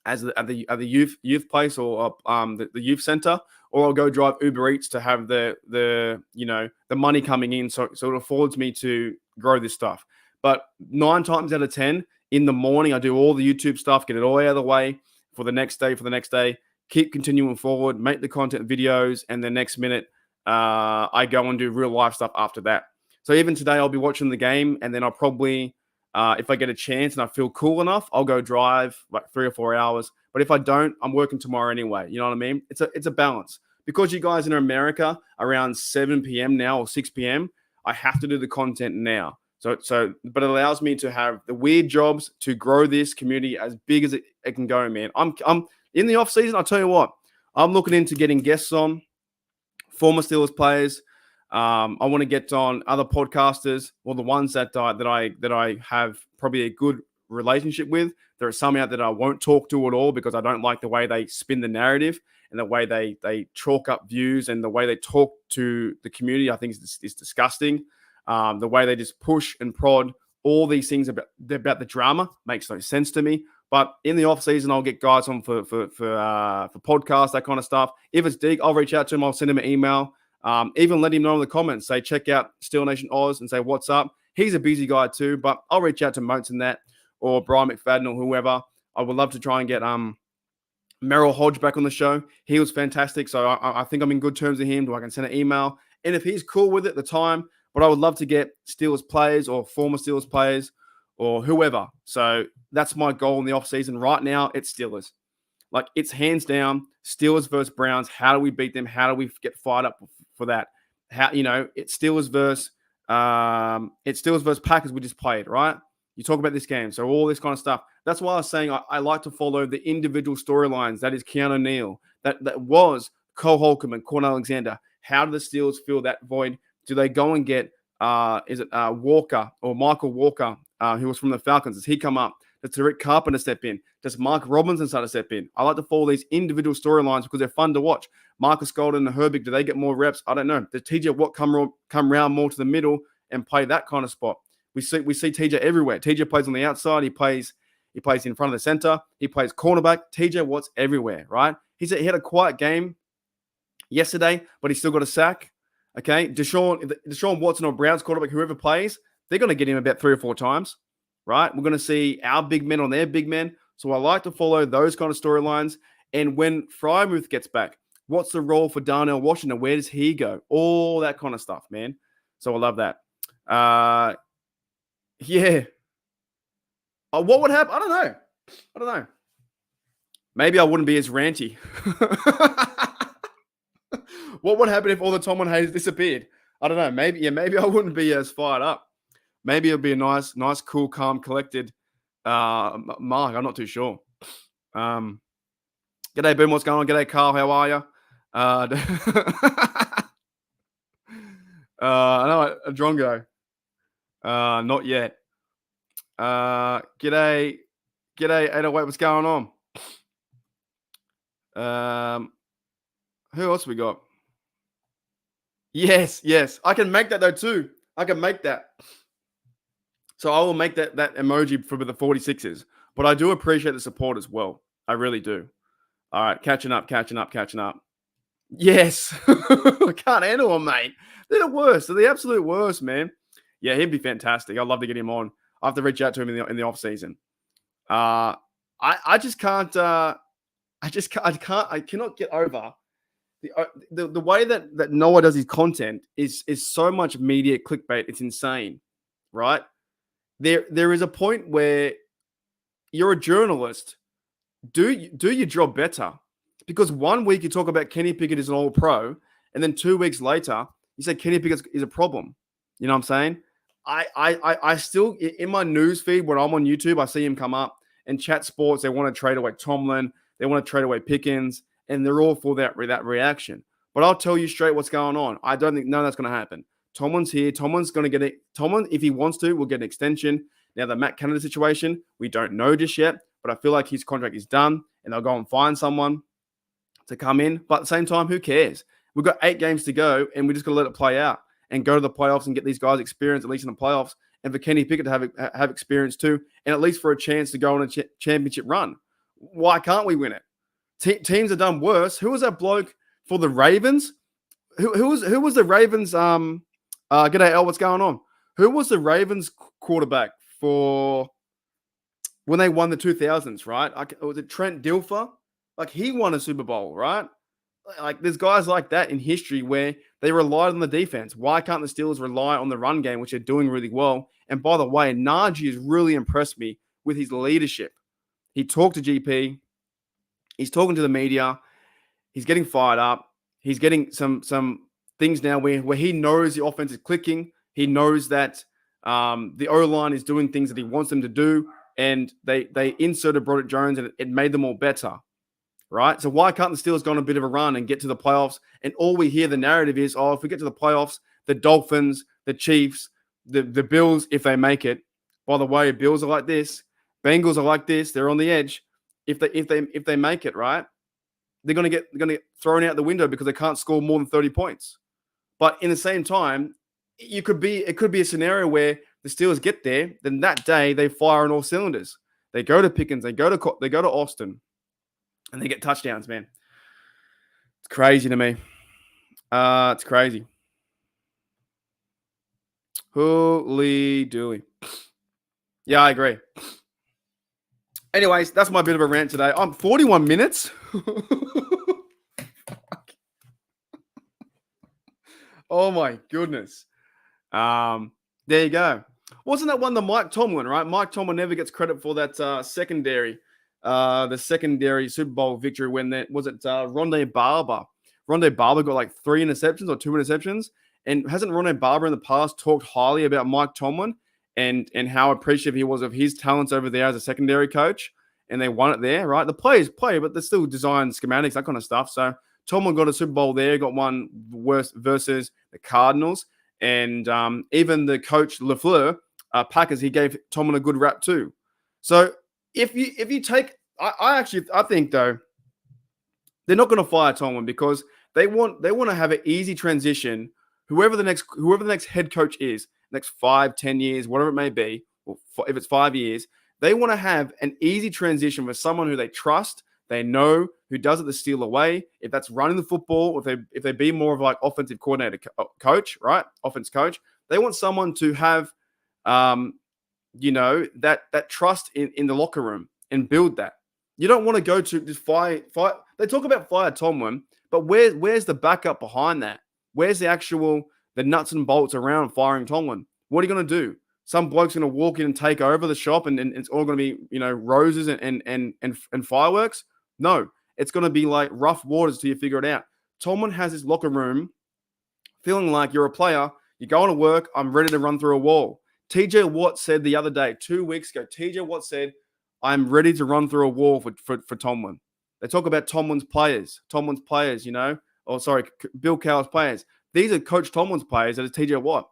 at the youth place or the youth center, or I'll go drive Uber Eats to have the money coming in. So it affords me to grow this stuff. But 9 times out of 10 in the morning, I do all the YouTube stuff, get it all out of the way for the next day. keep continuing forward, make the content videos, and the next minute I go and do real life stuff after that. So even today, I'll be watching the game, and then I'll probably, if I get a chance and I feel cool enough, I'll go drive like 3 or 4 hours. But if I don't, I'm working tomorrow anyway. You know what I mean? It's a balance. Because you guys in America around 7 p.m. now or 6 p.m., I have to do the content now. But it allows me to have the weird jobs to grow this community as big as it can go, man. I'm in the off season. I'll tell you what, I'm looking into getting guests on, former Steelers players. I want to get on other podcasters, or the ones that I have probably a good relationship with. There are some out that I won't talk to at all because I don't like the way they spin the narrative and the way they chalk up views and the way they talk to the community. I think is disgusting. The way they just push and prod all these things about the drama makes no sense to me. But in the off season, I'll get guys on for podcasts, that kind of stuff. If it's Dig, I'll reach out to him. I'll send him an email. Even let him know in the comments. Say, check out Steel Nation Oz and say, what's up? He's a busy guy too, but I'll reach out to Moats and that, or Brian McFadden or whoever. I would love to try and get Merrill Hodge back on the show. He was fantastic. So I think I'm in good terms with him. I can send an email. And if he's cool with it at the time, but I would love to get Steelers players or former Steelers players or whoever. So that's my goal in the offseason. Right now, it's Steelers. Like, it's hands down Steelers versus Browns. How do we beat them? How do we get fired up for that? It's Steelers versus Packers we just played, right? You talk about this game. So all this kind of stuff. That's why I was saying I like to follow the individual storylines. That is Keanu Neal. That was Cole Holcomb and Corn Alexander. How do the Steelers fill that void? Do they go and get, Walker or Michael Walker, who was from the Falcons? Does he come up? Does Tariq Carpenter step in? Does Mark Robinson start to step in? I like to follow these individual storylines because they're fun to watch. Marcus Golden and Herbig, do they get more reps? I don't know. Does TJ Watt come around more to the middle and play that kind of spot? We see TJ everywhere. TJ plays on the outside. He plays in front of the center. He plays cornerback. TJ Watt's everywhere, right? He had a quiet game yesterday, but he still got a sack. Okay, Deshaun Watson or Browns quarterback, whoever plays, they're going to get him about 3 or 4 times, right? We're going to see our big men on their big men. So I like to follow those kind of storylines. And when Freiermuth gets back, what's the role for Darnell Washington? Where does he go? All that kind of stuff, man. So I love that. Yeah. What would happen? I don't know. Maybe I wouldn't be as ranty. What would happen if all the Tomlin haters disappeared? I don't know. Maybe I wouldn't be as fired up. Maybe it'd be a nice, cool, calm, collected Mark. I'm not too sure. G'day, Boom. What's going on? G'day, Carl. How are you? I know, Drongo. Not yet. G'day, 808. What's going on? Who else we got? Yes. I can make that though too. I can make that. So I will make that emoji for the 46ers. But I do appreciate the support as well. I really do. All right, catching up. Yes. I can't handle them, mate. They're the worst. They're the absolute worst, man. Yeah, he'd be fantastic. I'd love to get him on. I have to reach out to him in the off season. I just can't. I cannot get over the way that Noah does his content is so much media clickbait. It's insane, right? There is a point where you're a journalist. Do your job better, because 1 week you talk about Kenny Pickett is an All-Pro, and then 2 weeks later you say Kenny Pickett is a problem. You know what I'm saying? I still, in my news feed when I'm on YouTube, I see him come up and Chat Sports. They want to trade away Tomlin. They want to trade away Pickens. And they're all for that reaction. But I'll tell you straight what's going on. I don't think none of that's going to happen. Tomlin's here. Tomlin's going to get it. Tomlin, if he wants to, will get an extension. Now, the Matt Canada situation, we don't know just yet. But I feel like his contract is done. And they'll go and find someone to come in. But at the same time, who cares? We've got 8 games to go. And we just got to let it play out. And go to the playoffs and get these guys experience, at least in the playoffs. And for Kenny Pickett to have experience too. And at least for a chance to go on a championship run. Why can't we win it? Teams have done worse. Who was that bloke for the Ravens? Who was the Ravens? G'day, El. What's going on? Who was the Ravens quarterback for when they won the 2000s? Right? Was it Trent Dilfer? Like he won a Super Bowl, right? Like there's guys like that in history where they relied on the defense. Why can't the Steelers rely on the run game, which they're doing really well? And by the way, Najee has really impressed me with his leadership. He talked to GP. He's talking to the media. He's getting fired up. He's getting some things now where he knows the offense is clicking. He knows that the O-line is doing things that he wants them to do. And they inserted Broderick Jones and it made them all better. Right? So why can't the Steelers go on a bit of a run and get to the playoffs? And all we hear the narrative is, oh, if we get to the playoffs, the Dolphins, the Chiefs, the Bills, if they make it. By the way, Bills are like this. Bengals are like this. They're on the edge. If they make it, right, they're gonna get thrown out the window because they can't score more than 30 points. But in the same time, it could be a scenario where the Steelers get there, then that day they fire on all cylinders. They go to Pickens, they go to Austin. And they get touchdowns, man. It's crazy to me. It's crazy. Holy dooly. Yeah, I agree. Anyways, that's my bit of a rant today. I'm 41 minutes. Oh my goodness. There you go. Wasn't that one the Mike Tomlin, right? Mike Tomlin never gets credit for that secondary. The secondary Super Bowl victory when that was it Rondé Barber. Rondé Barber got like 3 interceptions or 2 interceptions. And hasn't Rondé Barber in the past talked highly about Mike Tomlin and how appreciative he was of his talents over there as a secondary coach? And they won it there, right? The players play, but they're still design schematics, that kind of stuff. So Tomlin got a Super Bowl there, got one worse versus the Cardinals. And even the coach LaFleur, Packers, he gave Tomlin a good rap too. So if you take, I think though, they're not going to fire Tomlin because they want to have an easy transition. Whoever the next head coach is, next 5-10 years, whatever it may be, or if it's 5 years, they want to have an easy transition with someone who they trust, they know, who does it the Steeler way. If that's running the football, if they be more of like offensive coordinator coach, right? Offense coach, they want someone to have, that trust in the locker room and build that. You don't want to go to just fire. They talk about fire Tomlin, but where's the backup behind that? Where's the nuts and bolts around firing Tomlin? What are you going to do? Some bloke's going to walk in and take over the shop and it's all going to be, roses and fireworks? No, it's going to be like rough waters till you figure it out. Tomlin has his locker room feeling like you're a player. You're going to work. I'm ready to run through a wall. TJ Watt said the other day, 2 weeks ago, TJ Watt said, I'm ready to run through a wall for Tomlin. They talk about Tomlin's players, Bill Cowher's players. These are Coach Tomlin's players that is TJ Watt,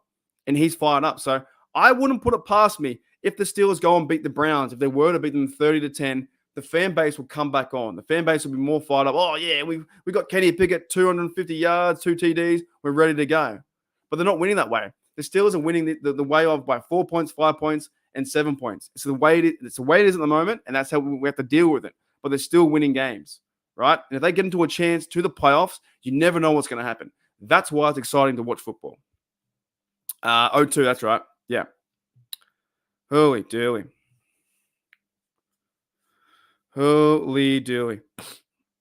and he's fired up. So I wouldn't put it past me if the Steelers go and beat the Browns. If they were to beat them 30-10, the fan base will come back on. The fan base will be more fired up. Oh, yeah, we got Kenny Pickett, 250 yards, 2 TDs. We're ready to go. But they're not winning that way. The Steelers are winning the way of by 4 points, 5 points, and 7 points. It's the way it is at the moment, and that's how we have to deal with it. But they're still winning games, right? And if they get into a chance to the playoffs, you never know what's going to happen. That's why it's exciting to watch football. 0-2, that's right. Yeah. Holy dooly.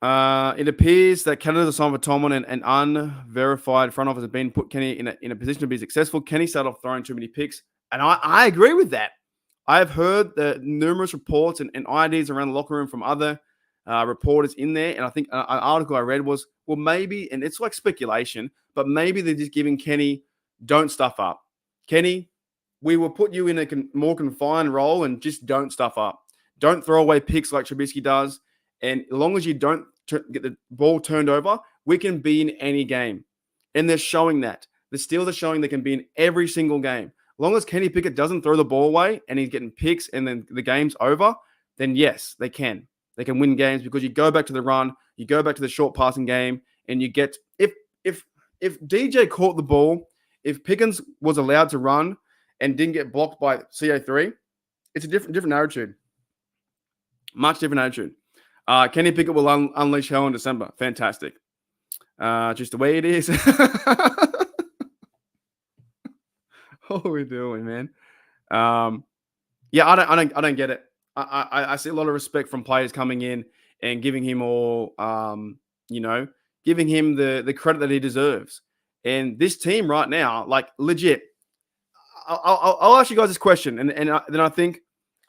It appears that Canada's assigned for Tomlin and unverified front office have been put Kenny in a position to be successful. Kenny started off throwing too many picks, and I agree with that. I have heard the numerous reports and ideas around the locker room from other reporters in there, and I think an article I read was, well, maybe, and it's like speculation, but maybe they're just giving Kenny, don't stuff up. Kenny, we will put you in a more confined role and just don't stuff up. Don't throw away picks like Trubisky does. And as long as you don't get the ball turned over, we can be in any game. And they're showing that. The Steelers are showing they can be in every single game. As long as Kenny Pickett doesn't throw the ball away and he's getting picks and then the game's over, then yes, they can. They can win games because you go back to the run, you go back to the short passing game, and you get if DJ caught the ball, if Pickens was allowed to run and didn't get blocked by CA3, it's a different attitude. Much different attitude. Kenny Pickett will unleash hell in December. Fantastic. Just the way it is. What are we doing, man? I don't get it. I see a lot of respect from players coming in and giving him all, giving him the credit that he deserves. And this team right now, like legit, I'll ask you guys this question, and then I think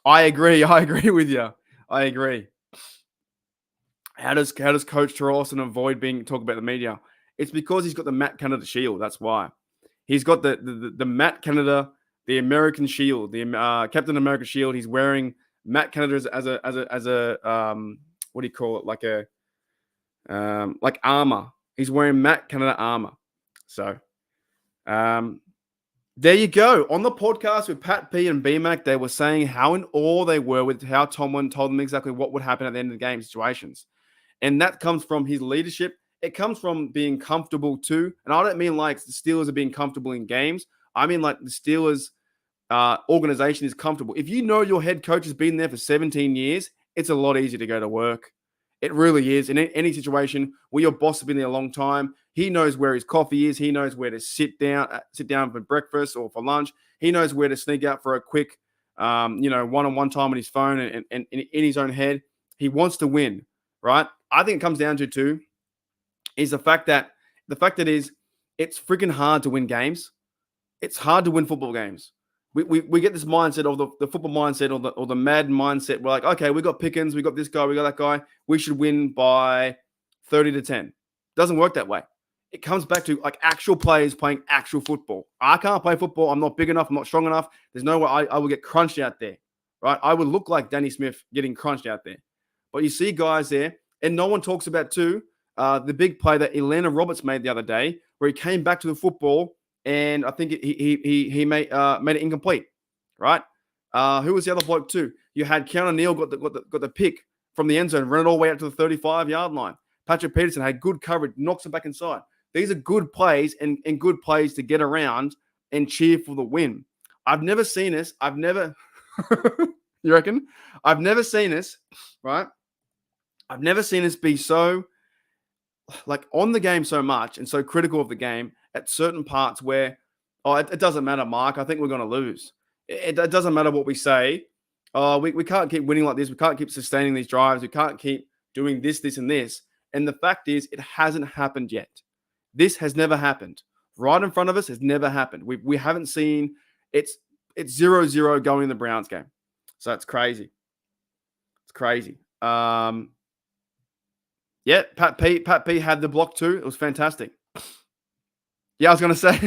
I agree. I agree with you. I agree. How does Coach Tarlson avoid being talked about the media? It's because he's got the Matt Canada Shield. That's why. He's got the Matt Canada, the American Shield, the Captain America Shield. He's wearing Matt Canada as a what do you call it? Like armor. He's wearing Matt Canada armor. So, there you go. On the podcast with Pat P and BMAC, they were saying how in awe they were with how Tomlin told them exactly what would happen at the end of the game situations. And that comes from his leadership. It comes from being comfortable too. And I don't mean like the Steelers are being comfortable in games. I mean like the Steelers organization is comfortable. If you know your head coach has been there for 17 years, it's a lot easier to go to work. It really is. In any situation where your boss has been there a long time, he knows where his coffee is. He knows where to sit down for breakfast or for lunch. He knows where to sneak out for a quick, one-on-one time on his phone and in his own head. He wants to win, right? I think it comes down to too is the fact that it's freaking hard to win games. It's hard to win football games. We get this mindset of the football mindset or the Madden mindset. We're like, okay, we got Pickens, we got this guy, we got that guy. We should win by 30-10. Doesn't work that way. It comes back to like actual players playing actual football. I can't play football. I'm not big enough. I'm not strong enough. There's no way I will get crunched out there, right? I would look like Danny Smith getting crunched out there. But you see guys there, and no one talks about too the big play that Elena Roberts made the other day, where he came back to the football. And I think he made it incomplete, right? Who was the other bloke too? You had Keanu Neal got the pick from the end zone, run it all the way out to the 35-yard line. Patrick Peterson had good coverage, knocks it back inside. These are good plays and good plays to get around and cheer for the win. I've never seen this. You reckon? I've never seen this, right? I've never seen this be so like on the game so much and so critical of the game at certain parts where, it doesn't matter, Mark. I think we're going to lose. It doesn't matter what we say. We can't keep winning like this. We can't keep sustaining these drives. We can't keep doing this, and this. And the fact is, it hasn't happened yet. This has never happened. Right in front of us has never happened. We haven't seen it's 0-0 going in the Browns game. So it's crazy. It's crazy. Yeah, Pat P had the block too. It was fantastic. Yeah, I was going to say,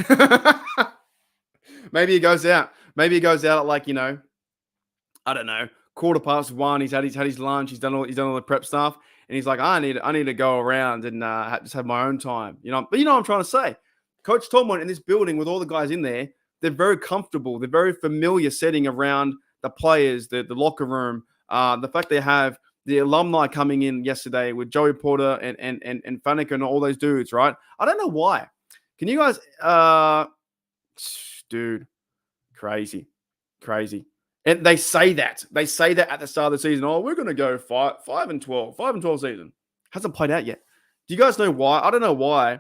maybe he goes out. Maybe he goes out at like, I don't know, 1:15. He's had his lunch. He's done all the prep stuff. And he's like, I need to go around and just have my own time. But you know what I'm trying to say? Coach Tomlin in this building with all the guys in there, they're very comfortable. They're very familiar setting around the players, the locker room. The fact they have the alumni coming in yesterday with Joey Porter and Faneca and all those dudes, right? I don't know why. Can you guys, dude, crazy. And they say that at the start of the season. Oh, we're going to go 5-12, 5-12 season. Hasn't played out yet. Do you guys know why? I don't know why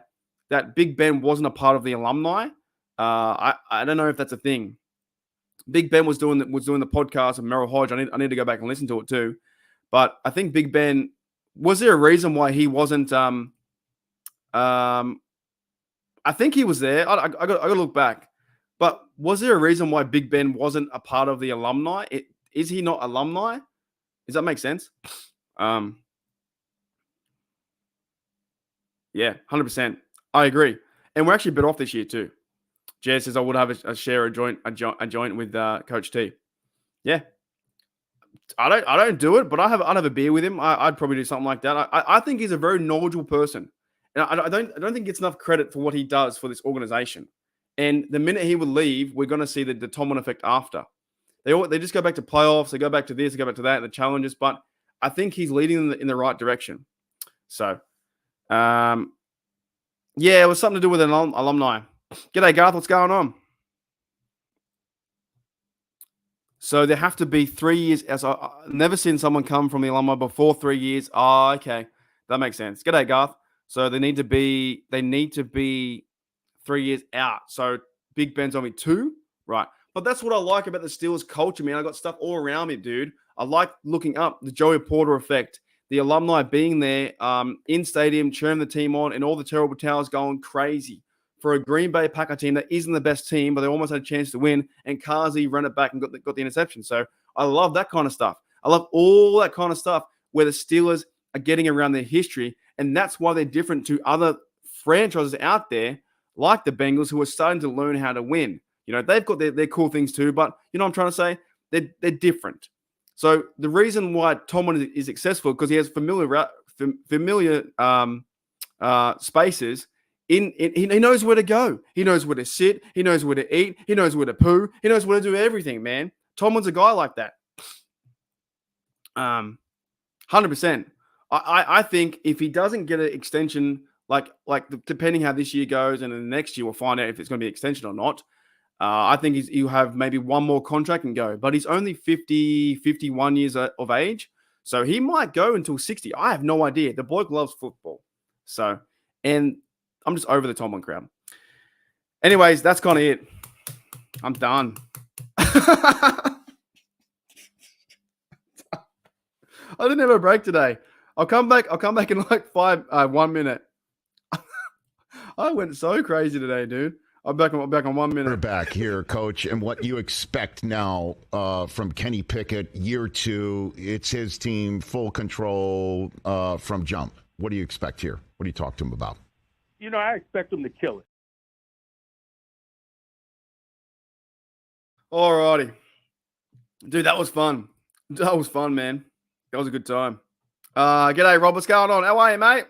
that Big Ben wasn't a part of the alumni. I don't know if that's a thing. Big Ben was doing the podcast with Merrill Hodge. I need to go back and listen to it too. But I think Big Ben, was there a reason why he wasn't? I think he was there. I got to look back. But was there a reason why Big Ben wasn't a part of the alumni? Is he not alumni? Does that make sense? Yeah, 100%. I agree. And we're actually a bit off this year too. Jez says I would have a joint with Coach T. Yeah. I don't do it, but I'd have a beer with him. I'd probably do something like that. I think he's a very knowledgeable person. And I don't think he gets enough credit for what he does for this organization. And the minute he would leave, we're going to see the Tomlin effect after. They just go back to playoffs. They go back to this. They go back to that. The challenges. But I think he's leading them in the right direction. So, yeah, it was something to do with an alumni. G'day, Garth. What's going on? So there have to be 3 years. As I've never seen someone come from the alumni before 3 years. Oh, okay. That makes sense. G'day, Garth. So they need to be 3 years out. So Big Ben's only 2, right? But that's what I like about the Steelers culture, man. I got stuff all around me, dude. I like looking up the Joey Porter effect, the alumni being there in stadium, cheering the team on, and all the terrible towers going crazy for a Green Bay Packer team that isn't the best team, but they almost had a chance to win, and Kazi ran it back and got the interception. So I love that kind of stuff. I love all that kind of stuff where the Steelers are getting around their history, and that's why they're different to other franchises out there like the Bengals who are starting to learn how to win. They've got their cool things too, but you know what I'm trying to say? They're different. So the reason why Tomlin is successful because he has familiar spaces. He knows where to go. He knows where to sit. He knows where to eat. He knows where to poo. He knows where to do everything, man. Tomlin's a guy like that. 100%. I think if he doesn't get an extension, like depending how this year goes, and then next year we'll find out if it's going to be an extension or not. I think he'll have maybe one more contract and go. But he's only 51 years of age. So he might go until 60. I have no idea. The bloke loves football. So, and I'm just over the Tomlin crowd. Anyways, that's kind of it. I'm done. I didn't have a break today. I'll come back in like 1 minute. I went so crazy today, dude. I'm back on 1 minute. We're back here, Coach, and what you expect now from Kenny Pickett, year 2. It's his team, full control from jump. What do you expect here? What do you talk to him about? I expect him to kill it. All righty. Dude, that was fun. That was fun, man. That was a good time. G'day, Rob. What's going on? How are you, mate?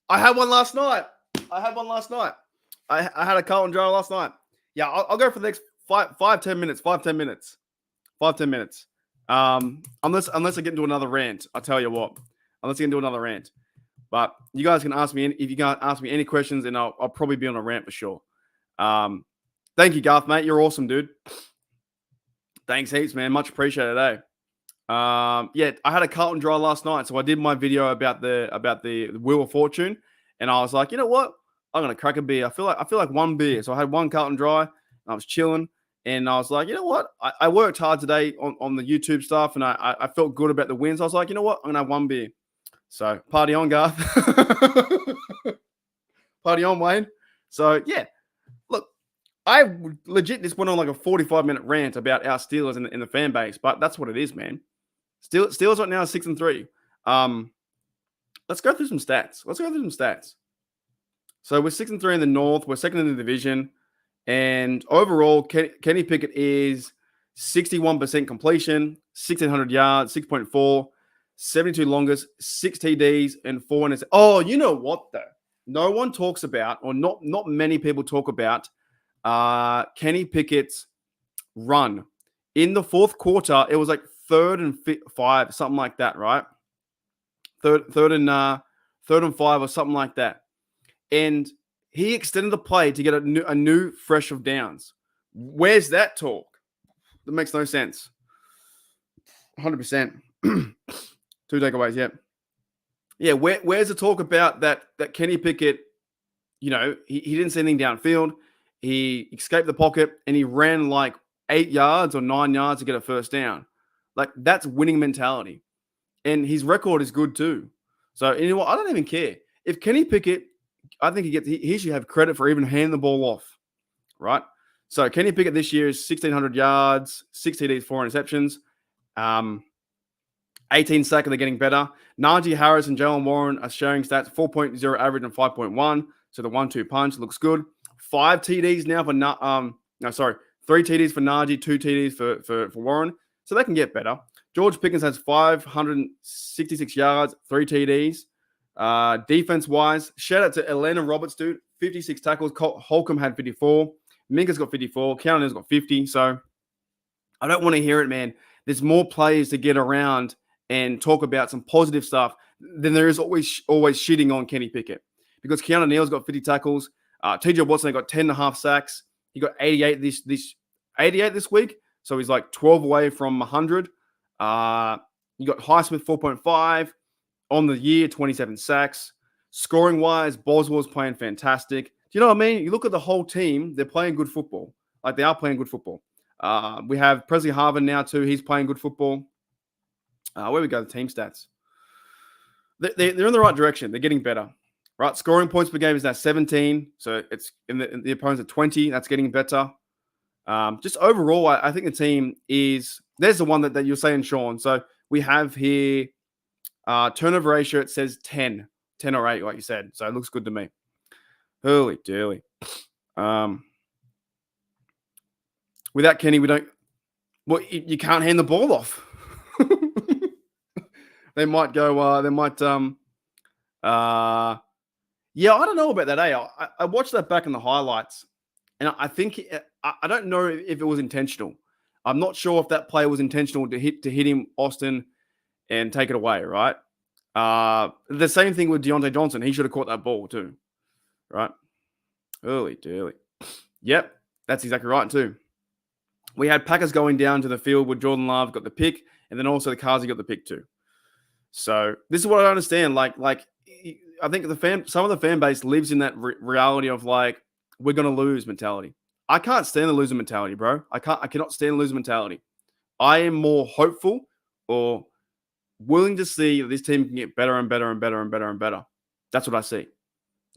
I had one last night. I had a Carlton Dry last night. Yeah, I'll go for the next 5-10 minutes. 5-10 minutes. 5-10 minutes. Unless I get into another rant, I'll tell you what. Unless I get into another rant. But you guys can ask me if you guys ask me any questions, and I'll probably be on a rant for sure. Thank you, Garth, mate. You're awesome, dude. Thanks heaps, man. Much appreciated, eh? Yeah, I had a Carlton Dry last night, so I did my video about the Wheel of Fortune, and I was like, you know what? I'm gonna crack a beer. I feel like one beer. So I had one Carlton Dry, and I was chilling, and I was like, you know what? I worked hard today on the YouTube stuff, and I felt good about the wins. I was like, you know what? I'm gonna have one beer. So party on, Garth. Party on, Wayne. So yeah, look, I legit just went on like a 45-minute rant about our Steelers in the fan base, but that's what it is, man. Steelers right now are 6-3. Let's go through some stats. So we're 6-3 in the North. We're second in the division. And overall, Kenny Pickett is 61% completion, 1,600 yards, 6.4, 72 longest, 6 TDs, and 4 interceptions. Oh, you know what, though? No one talks about, or not many people talk about, Kenny Pickett's run. In the fourth quarter, it was like 3rd and 5, something like that, right? Third and 5 or something like that. And he extended the play to get a new fresh of downs. Where's that talk? That makes no sense. 100%. 2 takeaways, yeah. Yeah, where's the talk about that Kenny Pickett, he didn't see anything downfield. He escaped the pocket, and he ran like 8 yards or 9 yards to get a first down. Like, that's winning mentality. And his record is good too. So, you know what? I don't even care. If Kenny Pickett, I think he should have credit for even handing the ball off, right? So Kenny Pickett this year is 1,600 yards, 6 TDs, 4 interceptions, 18 sacks, and they're getting better. Najee Harris and Jalen Warren are showing stats 4.0 average and 5.1. So the 1-2 punch looks good. 5 TDs now for 3 TDs for Najee, 2 TDs for Warren. So they can get better. George Pickens has 566 yards, 3 TDs. Defense-wise, shout out to Atlanta Roberts, dude. 56 tackles. Holcomb had 54. Minka's got 54. Keanu's got 50. So I don't want to hear it, man. There's more players to get around and talk about some positive stuff than there is always shitting on Kenny Pickett. Because Keanu Neal's got 50 tackles. TJ Watson got 10.5 sacks. He got 88 this week. So he's like 12 away from 100. You got Highsmith 4.5 on the year, 27 sacks. Scoring wise, Boswell's playing fantastic. Do you know what I mean? You look at the whole team; they're playing good football. Like, they are playing good football. We have Presley Harvin now too. He's playing good football. Where we go? The team stats. they're in the right direction. They're getting better, right? Scoring points per game is now 17, so it's in the opponents at 20. That's getting better. Just overall, I think the team is. There's the one that you're saying, Sean. So we have here turnover ratio. It says 10 or 8, like you said. So it looks good to me. Holy dooly. Without Kenny, we don't. Well, you can't hand the ball off. They might go. They might. Yeah, I don't know about that. I watched that back in the highlights, and I think I don't know if it was intentional. I'm not sure if that play was intentional to hit him Austin and take it away. Right. The same thing with Deontay Johnson. He should have caught that ball too. Right. Early. Yep, that's exactly right too. We had Packers going down to the field where Jordan Love got the pick, and then also the Kazi got the pick too. So this is what I don't understand. Like I think some of the fan base lives in that reality of like we're gonna lose mentality. I can't stand the loser mentality, bro. I cannot stand the loser mentality. I am more hopeful or willing to see that this team can get better and better and better and better and better. That's what I see.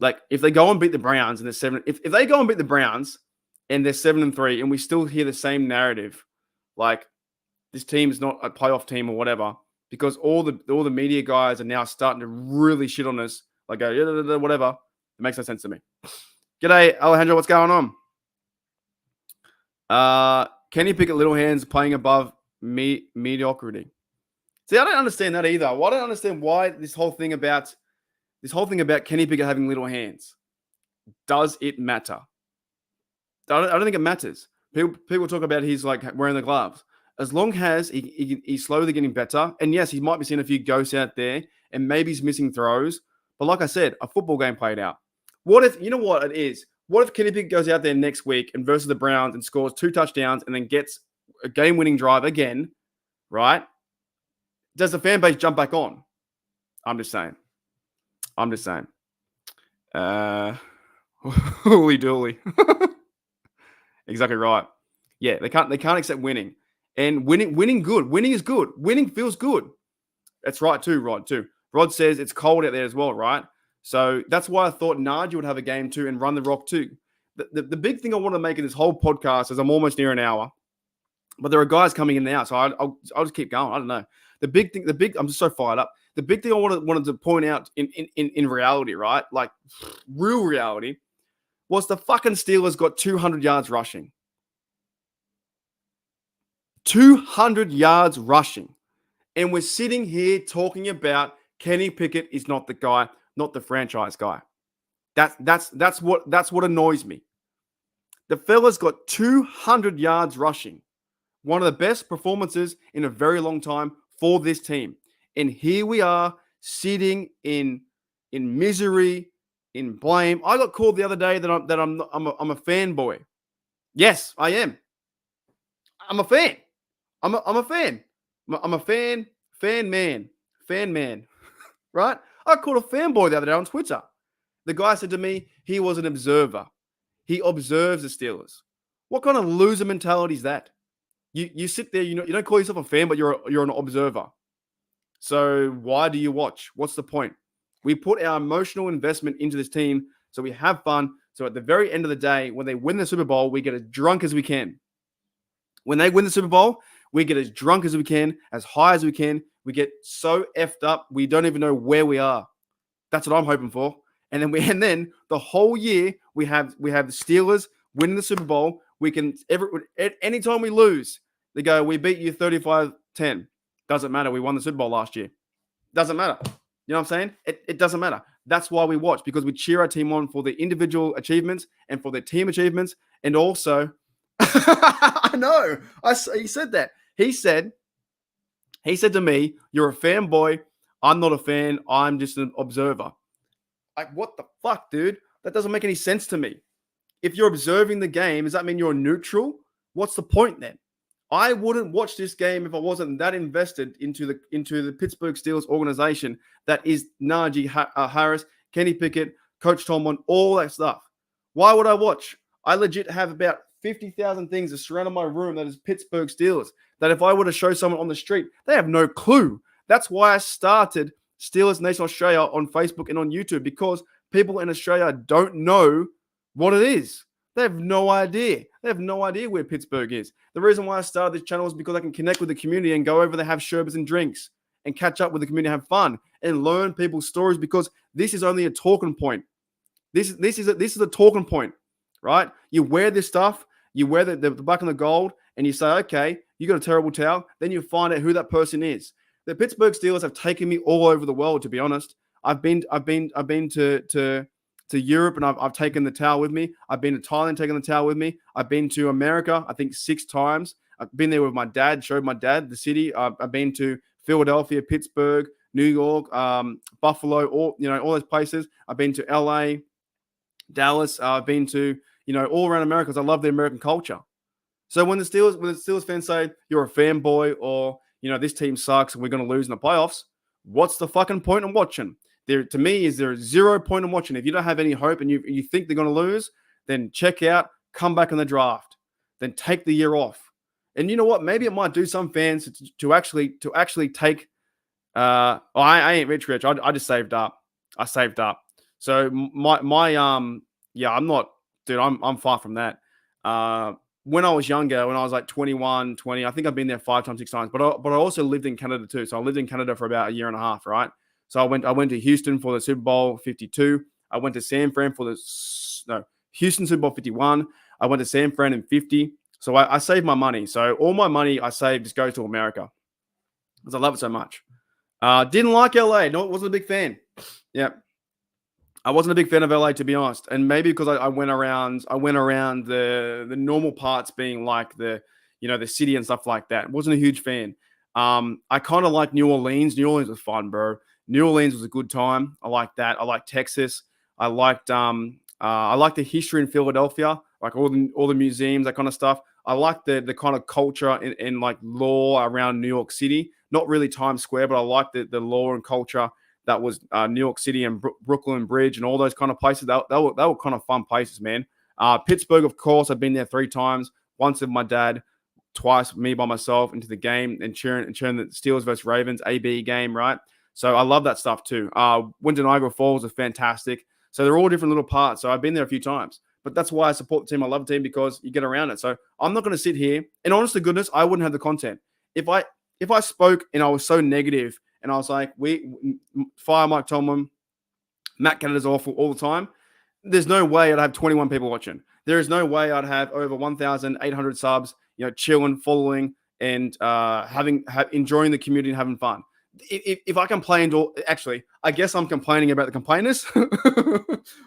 Like if they go and beat the Browns and they're 7, if they go and beat the Browns and they're 7-3, and we still hear the same narrative, like this team is not a playoff team or whatever, because all the media guys are now starting to really shit on us, like go whatever. It makes no sense to me. G'day, Alejandro. What's going on? Kenny Pickett, little hands playing above mediocrity. See, I don't understand that either. Well, I don't understand why this whole thing about Kenny Pickett having little hands. Does it matter? I don't think it matters. People talk about he's like wearing the gloves. As long as he's slowly getting better, and yes, he might be seeing a few ghosts out there, and maybe he's missing throws. But like I said, a football game played out. What if, you know what it is? What if Kenny Pickett goes out there next week and versus the Browns and scores 2 touchdowns and then gets a game-winning drive again, right? Does the fan base jump back on? I'm just saying. Holy dooly. Exactly right. Yeah, they can't accept winning. And winning good. Winning is good. Winning feels good. That's right too, Rod too. Rod says it's cold out there as well, right? So that's why I thought Najee would have a game too and run the rock too. The big thing I want to make in this whole podcast is I'm almost near an hour, but there are guys coming in now, so I'll just keep going. I don't know. I'm just so fired up. The big thing I wanted to point out in reality, right? Like real reality, was the fucking Steelers got 200 yards rushing. 200 yards rushing. And we're sitting here talking about Kenny Pickett is not the guy, not the franchise guy. That's what annoys me. The fellas got 200 yards rushing. One of the best performances in a very long time for this team. And here we are sitting in misery, in blame. I got called the other day that I'm a fanboy. Yes, I am. I'm a fan. I'm a fan. I'm a fan man. Right? I called a fanboy the other day on Twitter. The guy said to me he was an observer. He observes the Steelers. What kind of loser mentality is that? You sit there, you don't call yourself a fan, but you're an observer. So why do you watch? What's the point? We put our emotional investment into this team so we have fun. So at the very end of the day, when they win the Super Bowl, we get as drunk as we can. When they win the Super Bowl, we get as drunk as we can, as high as we can. We get so effed up, we don't even know where we are. That's what I'm hoping for. And then the whole year we have the Steelers winning the Super Bowl. We can anytime we lose, they go, we beat you 35-10. Doesn't matter. We won the Super Bowl last year. Doesn't matter. You know what I'm saying? It doesn't matter. That's why we watch, because we cheer our team on for the individual achievements and for their team achievements. And also, I know. He said that. He said to me, you're a fanboy. I'm not a fan. I'm just an observer. Like, what the fuck, dude? That doesn't make any sense to me. If you're observing the game, does that mean you're neutral? What's the point then? I wouldn't watch this game if I wasn't that invested into the Pittsburgh Steelers organization that is Najee Harris, Kenny Pickett, Coach Tomlin, all that stuff. Why would I watch? I legit have about 50,000 things that surround my room that is Pittsburgh Steelers, that if I were to show someone on the street, they have no clue. That's why I started Steelers Nation Australia on Facebook and on YouTube because people in Australia don't know what it is. They have no idea. They have no idea where Pittsburgh is. The reason why I started this channel is because I can connect with the community and go over there, have sherbets and drinks and catch up with the community, have fun and learn people's stories because this is only a talking point. This is a talking point, right? You wear this stuff, you wear the black and the gold, and you say, okay, you got a terrible towel. Then you find out who that person is. The Pittsburgh Steelers have taken me all over the world. To be honest, I've been to Europe and I've taken the towel with me. I've been to Thailand, taken the towel with me. I've been to America, I think 6 times. I've been there with my dad, showed my dad the city. I've been to Philadelphia, Pittsburgh, New York, Buffalo, all those places. I've been to LA, Dallas. I've been to all around America because I love the American culture. So when the Steelers fans say you're a fanboy or this team sucks and we're going to lose in the playoffs, what's the fucking point in watching? There to me is there 0 point in watching. If you don't have any hope and you think they're going to lose, then check out, come back in the draft, then take the year off. And you know what? Maybe it might do some fans to actually take. I ain't rich. I just saved up. I saved up. So I'm not, dude. I'm far from that. When I was younger, when I was like 21, 20, I think I've been there 5 times, 6 times. But I also lived in Canada too. So I lived in Canada for about a year and a half, right? So I went to Houston for the Super Bowl 52. I went to San Fran for Houston Super Bowl 51. I went to San Fran in 50. So I saved my money. So all my money I saved just goes to America because I love it so much. Didn't like LA. No, wasn't a big fan. Yeah. I wasn't a big fan of LA, to be honest. And maybe because I went around the normal parts being like the city and stuff like that. Wasn't a huge fan. I kind of like New Orleans. New Orleans was fun, bro. New Orleans was a good time. I like that. I like Texas. I liked the history in Philadelphia, like all the museums, that kind of stuff. I like the kind of culture and like law around New York City. Not really Times Square, but I like the law and culture that was New York City and Brooklyn Bridge and all those kind of places. That were kind of fun places, man. Pittsburgh, of course, I've been there 3 times. Once with my dad, twice me by myself into the game and cheering the Steelers versus Ravens AB game, right? So I love that stuff too. Went to Niagara Falls is fantastic. So they're all different little parts. So I've been there a few times. But that's why I support the team. I love the team because you get around it. So I'm not going to sit here. And honest to goodness, I wouldn't have the content. If I spoke and I was so negative and I was like, we fire Mike Tomlin, Matt Canada's awful all the time, there's no way I'd have 21 people watching. There is no way I'd have over 1,800 subs, chilling, following, and enjoying the community and having fun. If I complained, actually, I guess I'm complaining about the complainers.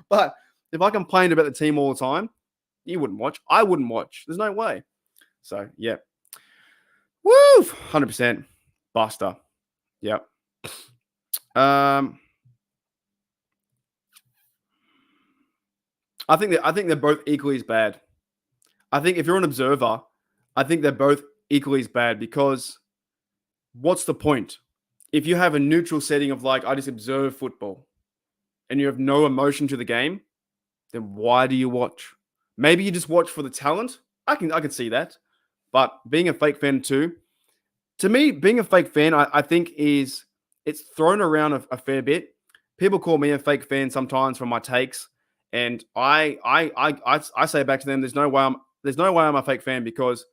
But if I complained about the team all the time, you wouldn't watch. I wouldn't watch. There's no way. So, yeah. Woo! 100%. Buster. Yep. I think they're both equally as bad. I think if you're an observer, I think they're both equally as bad because what's the point? If you have a neutral setting of like, I just observe football and you have no emotion to the game, then why do you watch? Maybe you just watch for the talent. I can see that. But being a fake fan too, to me, being a fake fan, I think it's thrown around a fair bit. People call me a fake fan sometimes for my takes. And I say back to them, there's no way I'm a fake fan because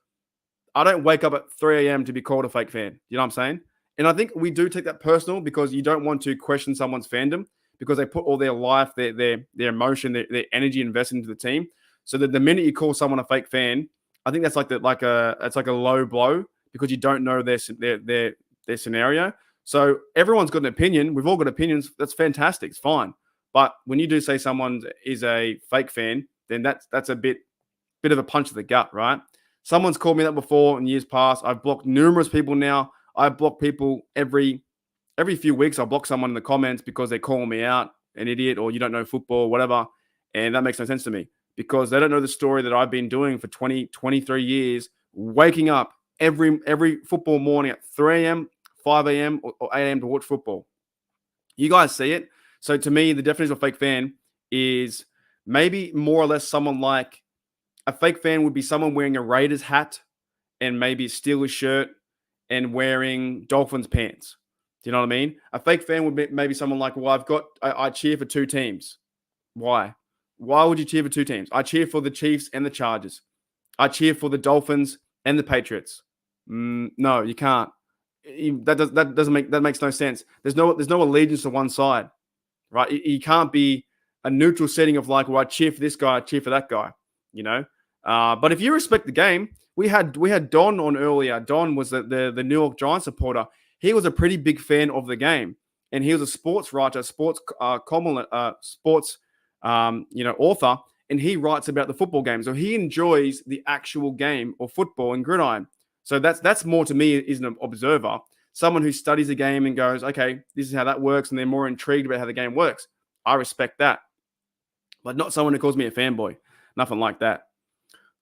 I don't wake up at 3 a.m. to be called a fake fan. You know what I'm saying? And I think we do take that personal because you don't want to question someone's fandom because they put all their life, their emotion, their energy invested into the team. So that the minute you call someone a fake fan, I think that's it's like a low blow because you don't know their scenario. So everyone's got an opinion. We've all got opinions. That's fantastic. It's fine. But when you do say someone is a fake fan, then that's a bit of a punch to the gut, right? Someone's called me that before in years past. I've blocked numerous people now. I block people every few weeks. I block someone in the comments because they're calling me out an idiot or you don't know football or whatever. And that makes no sense to me because they don't know the story that I've been doing for 23 years, waking up every football morning at 3 a.m., 5 a.m. or 8 a.m. to watch football. You guys see it. So to me, the definition of fake fan is maybe more or less someone like a fake fan would be someone wearing a Raiders hat and maybe a Steelers shirt and wearing Dolphins pants. Do you know what I mean? A fake fan would be maybe someone like, well, I cheer for two teams. Why? Why would you cheer for two teams? I cheer for the Chiefs and the Chargers. I cheer for the Dolphins and the Patriots. No, you can't. That makes no sense. There's no allegiance to one side, right? You can't be a neutral setting of like, well, I cheer for this guy, I cheer for that guy, you know. But if you respect the game, we had Don on earlier. Don was the New York Giants supporter. He was a pretty big fan of the game, and he was a sports writer, sports author, and he writes about the football game. So he enjoys the actual game of football and gridiron. So that's more to me is an observer, someone who studies the game and goes, okay, this is how that works, and they're more intrigued about how the game works. I respect that, but not someone who calls me a fanboy. Nothing like that.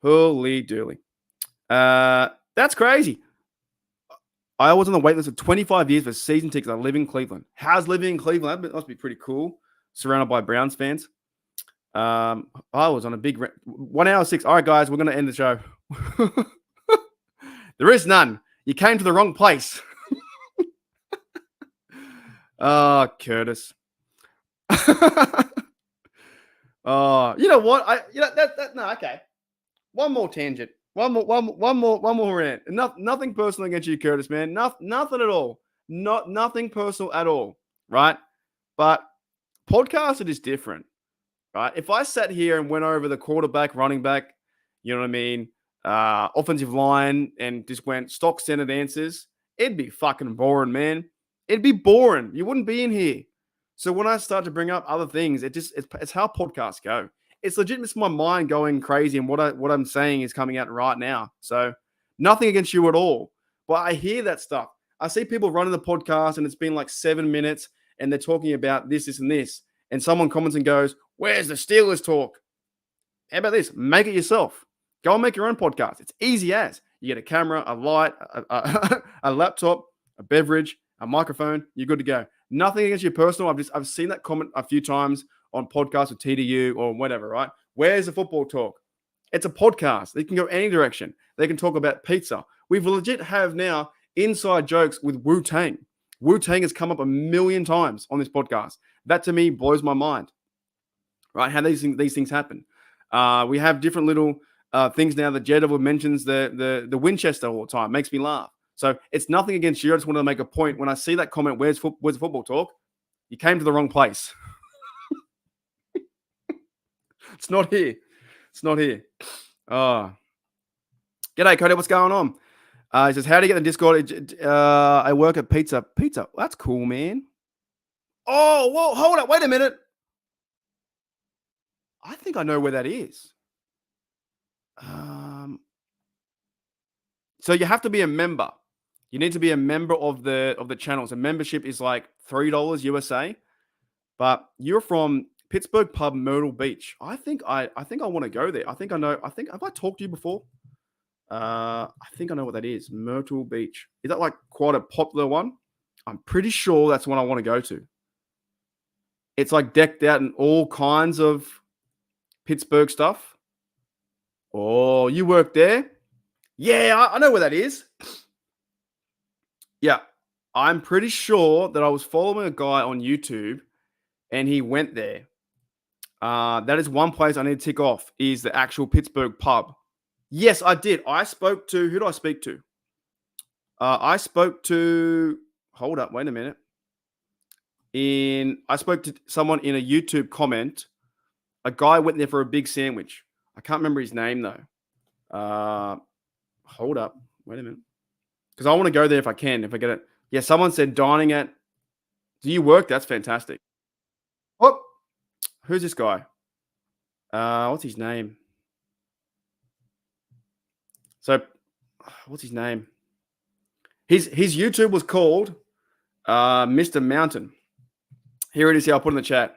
Holy dooly. That's crazy. I was on the wait list for 25 years for season tickets. I live in Cleveland. How's living in Cleveland? That must be pretty cool. Surrounded by Browns fans. I was on a big 1 hour 6. All right, guys, we're going to end the show. There is none. You came to the wrong place. Oh, Curtis. Oh, you know what? No, okay. One more tangent. One more rant. Nothing personal against you, Curtis, man. Nothing at all. Nothing personal at all, right? But podcasting is different, right? If I sat here and went over the quarterback, running back, you know what I mean, offensive line, and just went stock standard answers, it'd be fucking boring, man. It'd be boring. You wouldn't be in here. So when I start to bring up other things, it's how podcasts go. It's legit. It's my mind going crazy, and what I'm saying is coming out right now. So nothing against you at all, but I hear that stuff. I see people running the podcast, and it's been like 7 minutes, and they're talking about this, and this, and someone comments and goes, "Where's the Steelers talk?" How about this? Make it yourself. Go and make your own podcast. It's easy as. You get a camera, a light, a laptop, a beverage, a microphone. You're good to go. Nothing against you personal. I've seen that comment a few times on podcasts with TDU or whatever, right? Where's the football talk? It's a podcast. They can go any direction. They can talk about pizza. We've legit have now inside jokes with Wu-Tang. Wu-Tang has come up a million times on this podcast. That to me blows my mind, right? How these things happen. We have different little things now that Jedivil mentions the Winchester all the time. Makes me laugh. So it's nothing against you. I just wanted to make a point. When I see that comment, where's the football talk? You came to the wrong place. It's not here. It's not here. Oh. G'day, Cody. What's going on? He says, how do you get the Discord? I work at Pizza. Pizza. That's cool, man. Oh, whoa. Hold up. Wait a minute. I think I know where that is. So you have to be a member. You need to be a member of the channel. So membership is like $3 USA. But you're from Pittsburgh Pub, Myrtle Beach. I think I want to go there. I think I know. Have I talked to you before? I think I know what that is. Myrtle Beach. Is that like quite a popular one? I'm pretty sure that's one I want to go to. It's like decked out in all kinds of Pittsburgh stuff. Oh, you work there? Yeah, I know where that is. Yeah, I'm pretty sure that I was following a guy on YouTube and he went there. That is one place I need to tick off is the actual Pittsburgh pub. Yes, I did. I spoke to, who did I speak to? I spoke to, hold up, wait a minute. I spoke to someone in a YouTube comment. A guy went there for a big sandwich. I can't remember his name though. Hold up, wait a minute. Because I want to go there if I can, if I get it. Yeah, someone said dining at, do you work? That's fantastic. Oh, who's this guy? What's his name? So, what's his name? His YouTube was called Mr. Mountain. Here it is. Here, I'll put it in the chat.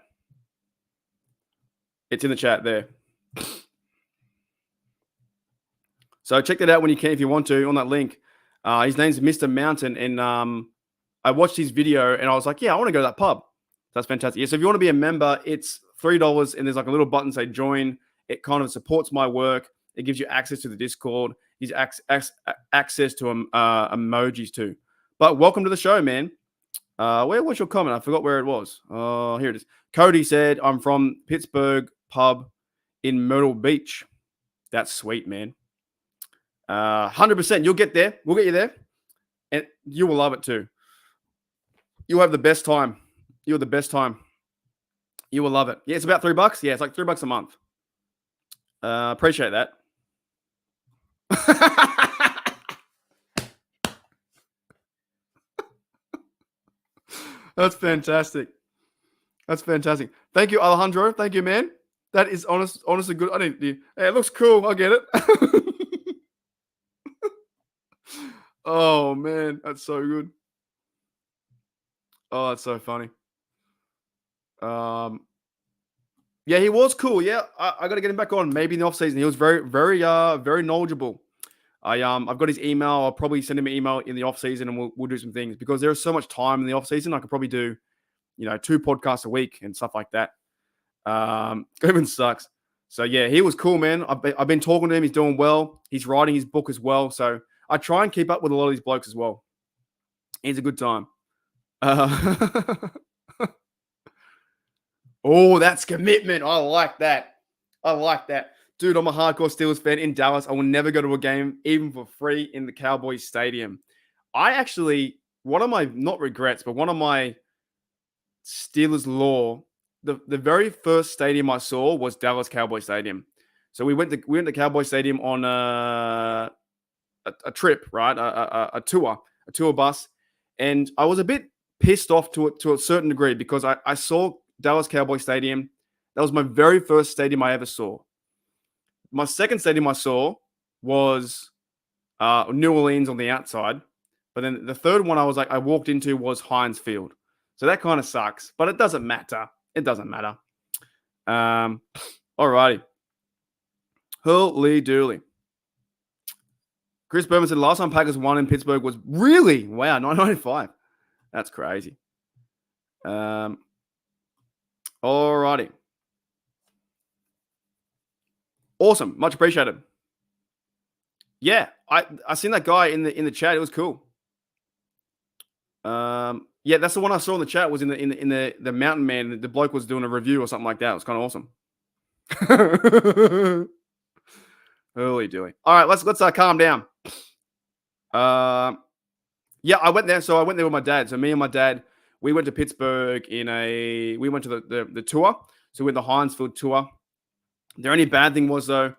It's in the chat there. So check that out when you can, if you want to, on that link. His name's Mr. Mountain, and I watched his video, and I was like, yeah, I want to go to that pub. That's fantastic. Yeah, so if you want to be a member, it's $3, and there's like a little button say join. It kind of supports my work. It gives you access to the Discord. Gives access to emojis too. But welcome to the show, man. Where was your comment? I forgot where it was. Here it is. Cody said, I'm from Pittsburgh pub in Myrtle Beach. That's sweet, man. 100%. You'll get there. We'll get you there. And you will love it too. You'll have the best time. You'll have the best time. You will love it. Yeah, it's about $3. Yeah, it's like $3 a month. Appreciate that. That's fantastic. That's fantastic. Thank you, Alejandro. Thank you, man. That is honestly good. Hey, it looks cool. I get it. Oh man, that's so good. Oh, that's so funny. Yeah, he was cool. Yeah, I got to get him back on. Maybe in the off season, he was very, very, very knowledgeable. I've got his email. I'll probably send him an email in the off season, and we'll do some things because there's so much time in the off season. I could probably do, 2 podcasts a week and stuff like that. Even sucks. So yeah, he was cool, man. I've been talking to him. He's doing well. He's writing his book as well. So I try and keep up with a lot of these blokes as well. He's a good time. Oh, that's commitment. I like that. Dude, I'm a hardcore Steelers fan in Dallas. I will never go to a game, even for free, in the Cowboys Stadium. I actually, one of my, not regrets, but one of my Steelers lore, the very first stadium I saw was Dallas Cowboy Stadium. So we went to Cowboy Stadium on a trip, right? A tour bus. And I was a bit pissed off to a certain degree because I saw Dallas Cowboy Stadium. That was my very first stadium I ever saw. My second stadium I saw was New Orleans on the outside. But then the third one I walked into was Heinz Field. So that kind of sucks. But it doesn't matter. Alrighty. Holy dooly. Chris Berman said last time Packers won in Pittsburgh was really? Wow, 995. That's crazy. Alrighty. Awesome. Much appreciated. Yeah, I seen that guy in the chat. It was cool. Yeah, that's the one I saw in the chat. Was in the Mountain Man. The bloke was doing a review or something like that. It was kind of awesome. Holy dooly. All right, let's calm down. Yeah, I went there. So I went there with my dad. So me and my dad, we went to Pittsburgh we went to the tour. So we went the Heinz Field tour. The only bad thing was though,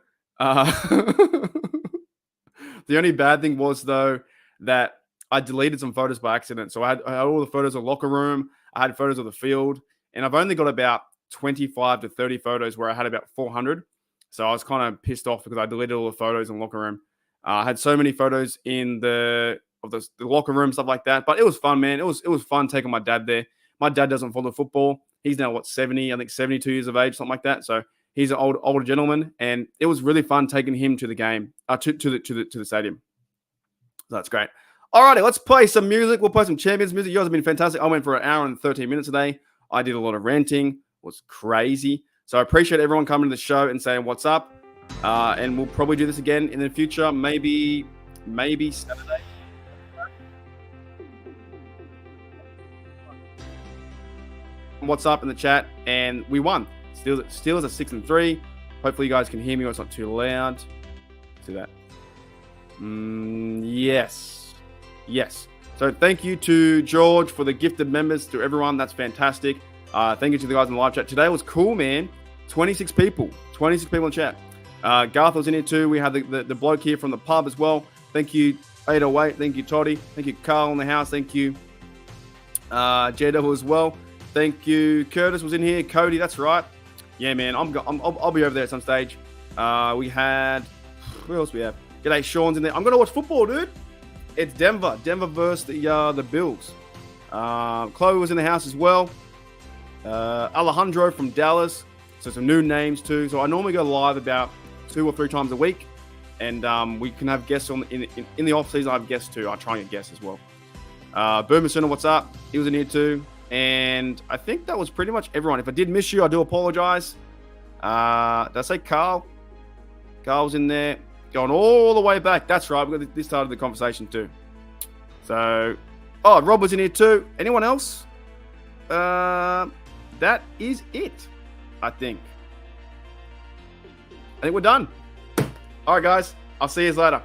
that I deleted some photos by accident. So I had all the photos of the locker room. I had photos of the field, and I've only got about 25 to 30 photos where I had about 400. So I was kind of pissed off because I deleted all the photos in the locker room. I had so many photos in the locker room, stuff like that. But it was fun, man. It was fun taking my dad there. My dad doesn't follow football. He's now 70, I think 72 years of age, something like that. So he's an older gentleman, and it was really fun taking him to the game, to the stadium. So that's great. All righty, let's play some music. We'll play some Champions music. You guys have been fantastic. I went for an hour and 13 minutes today. I did a lot of ranting. It was crazy. So I appreciate everyone coming to the show and saying what's up. And we'll probably do this again in the future. Maybe Saturday. What's up in the chat? And we won. Steelers are 6-3. Hopefully you guys can hear me or it's not too loud. Let's do that. Yes. So thank you to George for the gifted members, to everyone. That's fantastic. Thank you to the guys in the live chat. Today was cool, man. 26 people in chat. Garth was in here too. We had the bloke here from the pub as well. Thank you, 808. Thank you, Toddy. Thank you, Carl in the house. Thank you, J-Devil as well. Thank you, Curtis was in here. Cody, that's right. Yeah, man. I'll be over there at some stage. We had, who else we have? G'day, Sean's in there. I'm gonna watch football, dude. It's Denver versus the Bills. Chloe was in the house as well. Alejandro from Dallas. So some new names too. So I normally go live about 2 or 3 times a week, and we can have guests in the off season. I have guests too. I try and get guests as well. Boomer Center, what's up? He was in here too, and I think that was pretty much everyone. If I did miss you, I do apologize. Did I say Carl? Carl's in there, going all the way back. That's right. We got this started the conversation too. So Oh, Rob was in here too. Anyone else? That is it, I think. I think we're done. All right, guys. I'll see you later.